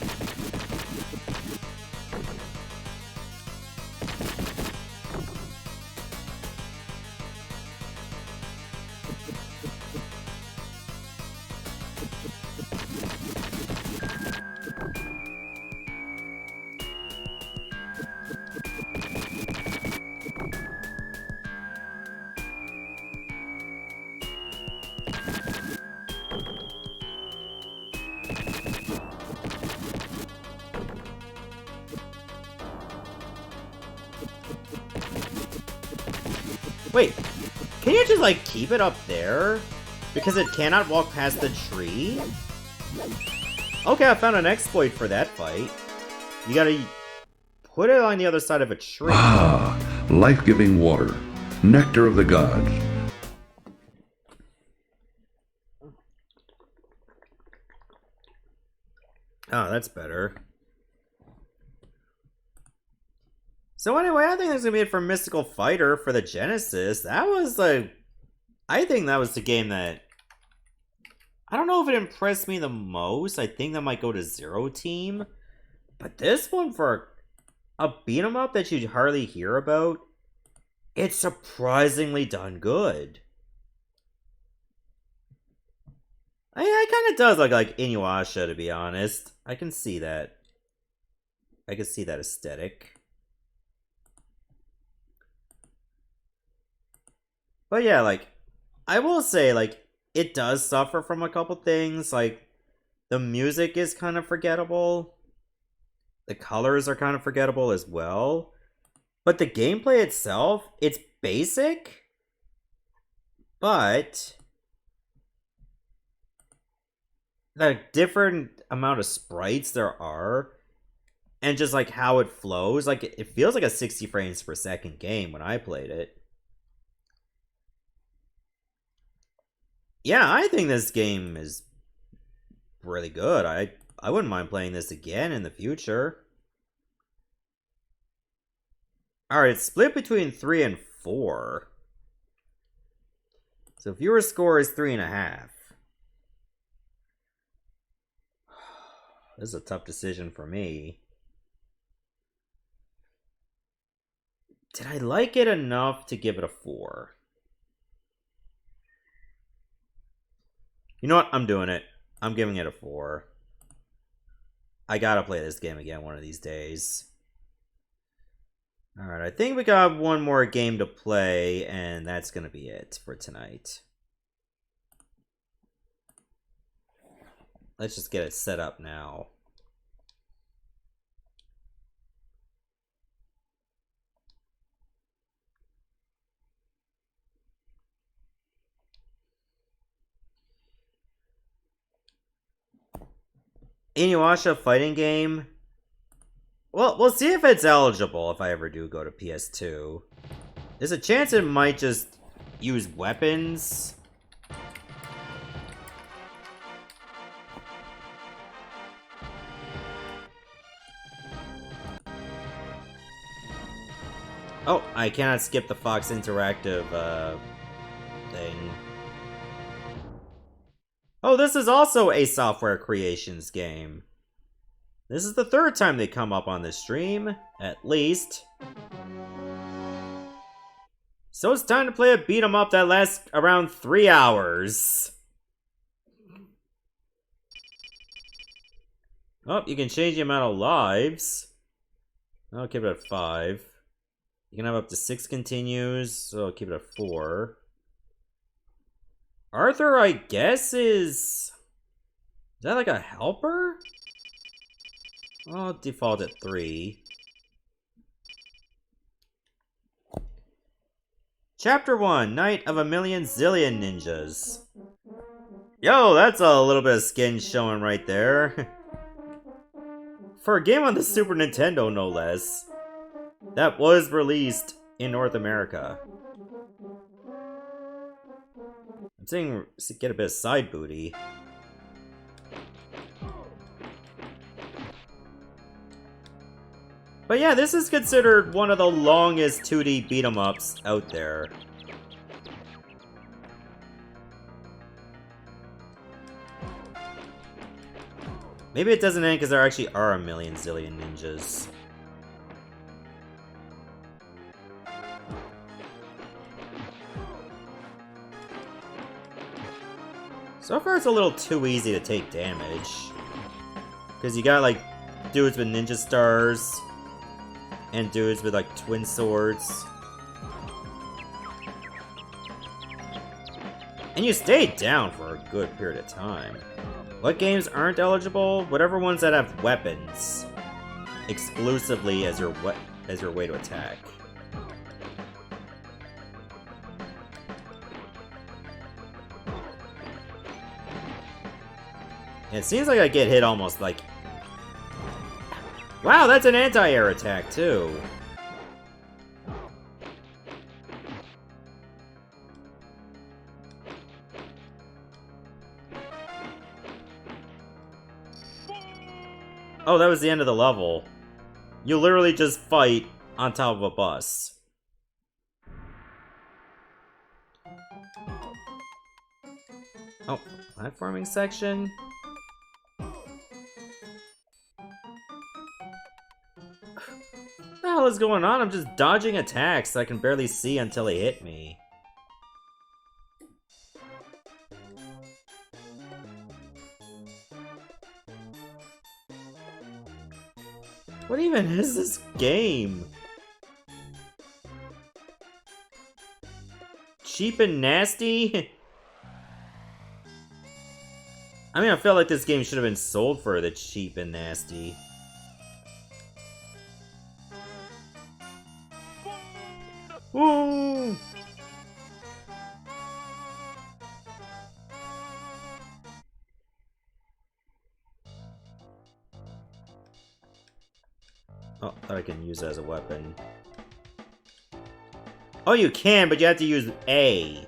Wait, can you just, like, keep it up there? Because it cannot walk past the tree? Okay, I found an exploit for that fight. You gotta put it on the other side of a tree. Ah, life-giving water. Nectar of the gods. Oh, that's better. So anyway, I think that's gonna be it for Mystical Fighter for the Genesis. That was like, I think that was the game that, I don't know if it impressed me the most. I think that might go to Zero Team. But this one, for a beat 'em up that you hardly hear about, it's surprisingly done good. I kind of does look like Inuyasha, to be honest. I can see that. I can see that aesthetic. But yeah, like, I will say, like, it does suffer from a couple things. Like, the music is kind of forgettable. The colors are kind of forgettable as well. But the gameplay itself, it's basic. But the different amount of sprites there are, and just, like, how it flows, like, it feels like a 60 frames per second game when I played it. Yeah, I think this game is really good. I wouldn't mind playing this again in the future. Alright, it's split between 3 and 4. So viewer score is 3.5. This is a tough decision for me. Did I like it enough to give it a 4? You know what? I'm doing it. I'm giving it a 4. I gotta play this game again one of these days. Alright, I think we got one more game to play, and that's gonna be it for tonight. Let's just get it set up now. Inuyasha fighting game. Well, we'll see if it's eligible if I ever do go to PS2. There's a chance it might just use weapons. Oh, I cannot skip the Fox Interactive thing. Oh, this is also a Software Creations game. This is the third time they come up on this stream, at least. So it's time to play a beat 'em up that lasts around 3 hours. Oh, you can change the amount of lives. I'll keep it at 5. You can have up to 6 continues, so I'll keep it at 4. Arthur, I guess, is that like a helper? I'll default at 3. Chapter 1, Night of a Million Zillion Ninjas. Yo, that's a little bit of skin showing right there. For a game on the Super Nintendo, no less. That was released in North America. I'm saying get a bit of side booty. But yeah, this is considered one of the longest 2D beat-em-ups out there. Maybe it doesn't end because there actually are a million zillion ninjas. So far it's a little too easy to take damage. Because you got like dudes with ninja stars and dudes with like twin swords. And you stay down for a good period of time. What games aren't eligible? Whatever ones that have weapons exclusively as your way to attack. It seems like I get hit almost like... Wow, that's an anti-air attack, too. Oh, that was the end of the level. You literally just fight on top of a bus. Oh, platforming section? What the hell is going on? I'm just dodging attacks I can barely see until they hit me. What even is this game? Cheap and nasty? I mean, I feel like this game should have been sold for the cheap and nasty. Woo! Oh, thought I can use it as a weapon. Oh, you can, but you have to use A.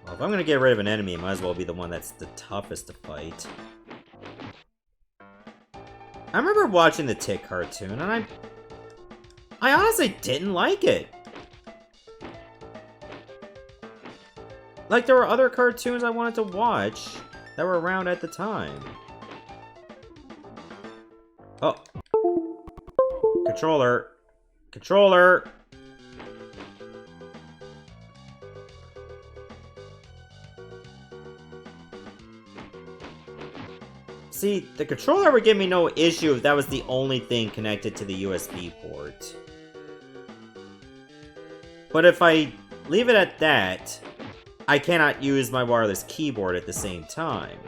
Well, if I'm gonna get rid of an enemy, it might as well be the one that's the toughest to fight. I remember watching the Tick cartoon, and I honestly didn't like it. Like, there were other cartoons I wanted to watch that were around at the time. Oh. Controller. Controller! See, the controller would give me no issue if that was the only thing connected to the USB port. But if I leave it at that, I cannot use my wireless keyboard at the same time.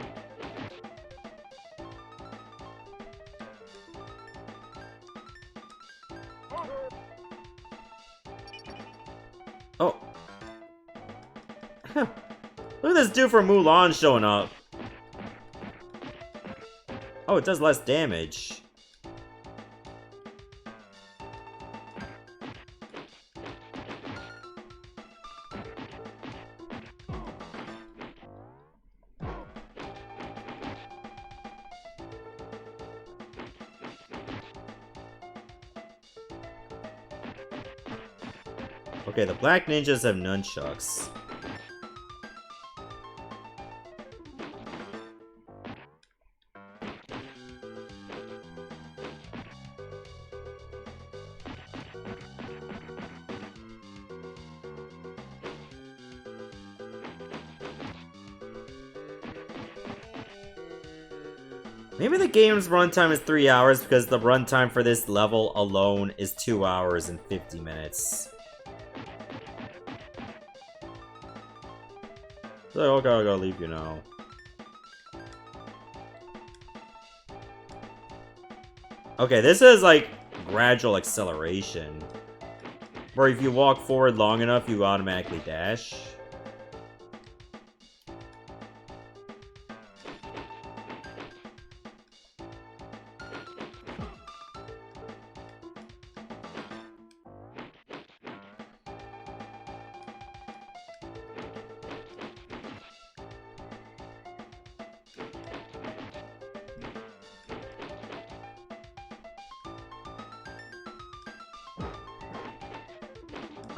Oh. Look at this dude from Mulan showing up. Oh, it does less damage. Okay, the black ninjas have nunchucks. Maybe the game's runtime is 3 hours because the runtime for this level alone is 2 hours and 50 minutes. So, okay, I gotta leave you now. Okay, this is like gradual acceleration. Where if you walk forward long enough, you automatically dash.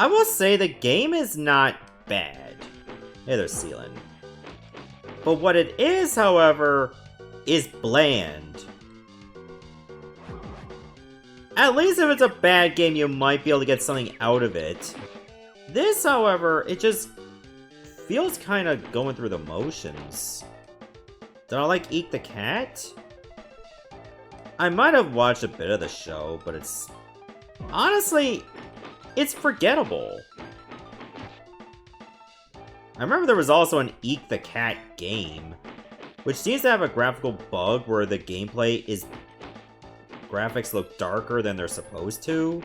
I will say the game is not bad. Hey, there's Sealand. But what it is, however, is bland. At least if it's a bad game, you might be able to get something out of it. This, however, it just feels kind of going through the motions. Did I like Eat the Cat? I might have watched a bit of the show, but it's... honestly, it's forgettable. I remember there was also an Eat the Cat game, which seems to have a graphical bug where the gameplay is... graphics look darker than they're supposed to.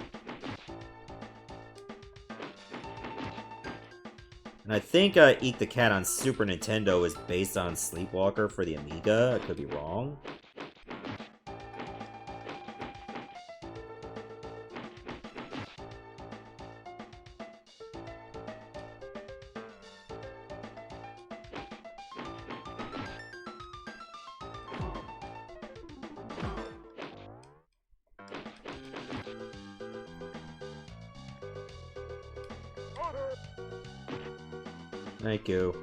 And I think Eat the Cat on Super Nintendo is based on Sleepwalker for the Amiga. I could be wrong. Thank you.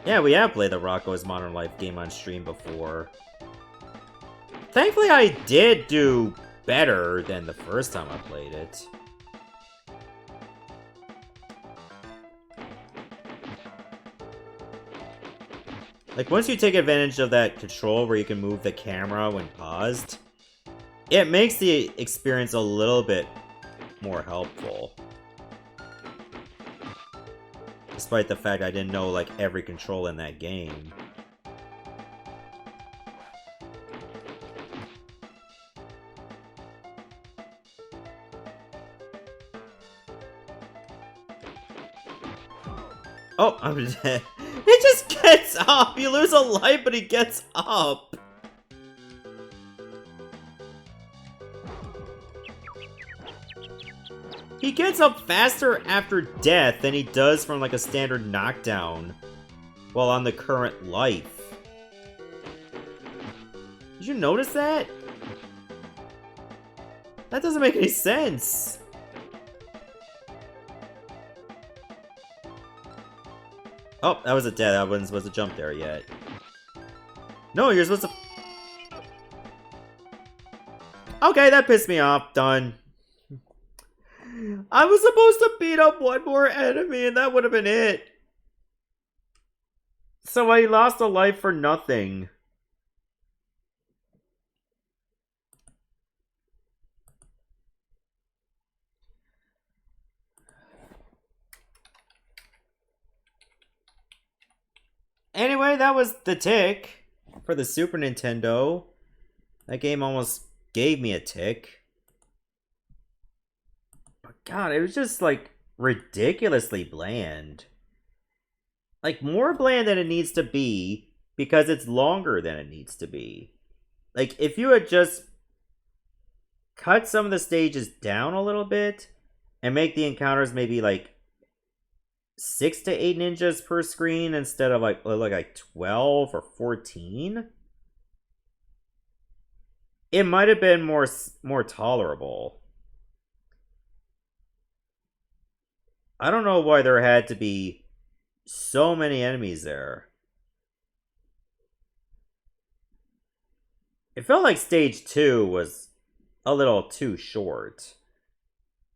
Yeah, we have played the Rocco's Modern Life game on stream before. Thankfully, I did do better than the first time I played it. Like, once you take advantage of that control where you can move the camera when paused, it makes the experience a little bit more helpful. Despite the fact I didn't know, like, every control in that game. Oh, I'm dead. He just gets up! You lose a life, but he gets up! He gets up faster after death than he does from like a standard knockdown while on the current life. Did you notice that? That doesn't make any sense. Oh, that was a dead. I wasn't supposed to jump there yet. No, you're supposed to... Okay, that pissed me off. Done. I was supposed to beat up one more enemy and that would have been it. So I lost a life for nothing. Anyway, that was The Tick for the Super Nintendo. That game almost gave me a tick. But God, it was just like ridiculously bland. Like more bland than it needs to be because it's longer than it needs to be. Like if you had just cut some of the stages down a little bit and make the encounters maybe like 6 to 8 ninjas per screen instead of like 12 or 14, it might have been more tolerable. I don't know why there had to be so many enemies there. It felt like stage 2 was a little too short.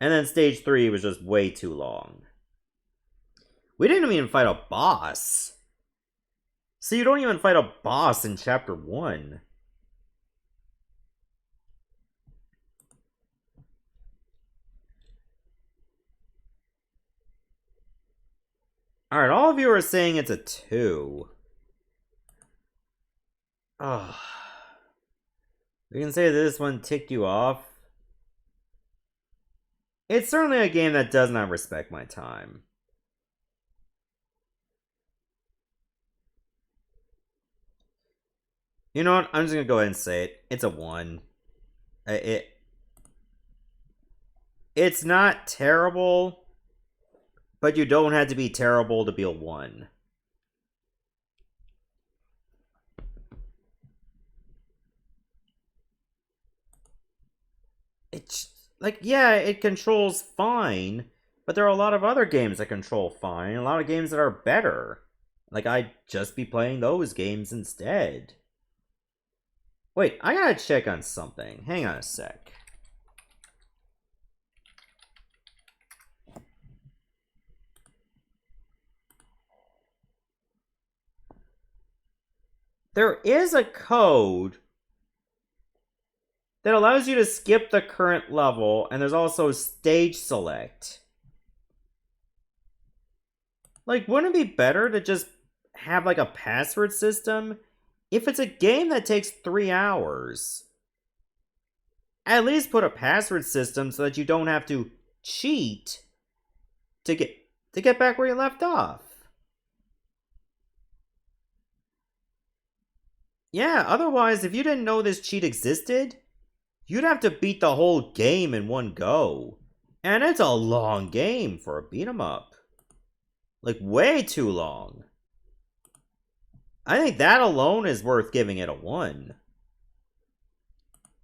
And then stage 3 was just way too long. We didn't even fight a boss. So you don't even fight a boss in chapter 1. Alright, all of you are saying it's a 2. Oh. We can say this one ticked you off. It's certainly a game that does not respect my time. You know what? I'm just gonna go ahead and say it. It's a 1. It's not terrible, But you don't have to be terrible to be a 1. It's like, yeah, it controls fine, but there are a lot of other games that control fine, and a lot of games that are better. Like, I'd just be playing those games instead. Wait, I gotta check on something. Hang on a sec. There is a code that allows you to skip the current level, and there's also stage select. Like, wouldn't it be better to just have, like, a password system? If it's a game that takes 3 hours, at least put a password system so that you don't have to cheat to get back where you left off. Yeah, otherwise, if you didn't know this cheat existed, you'd have to beat the whole game in one go. And it's a long game for a beat 'em up. Like, way too long. I think that alone is worth giving it a 1.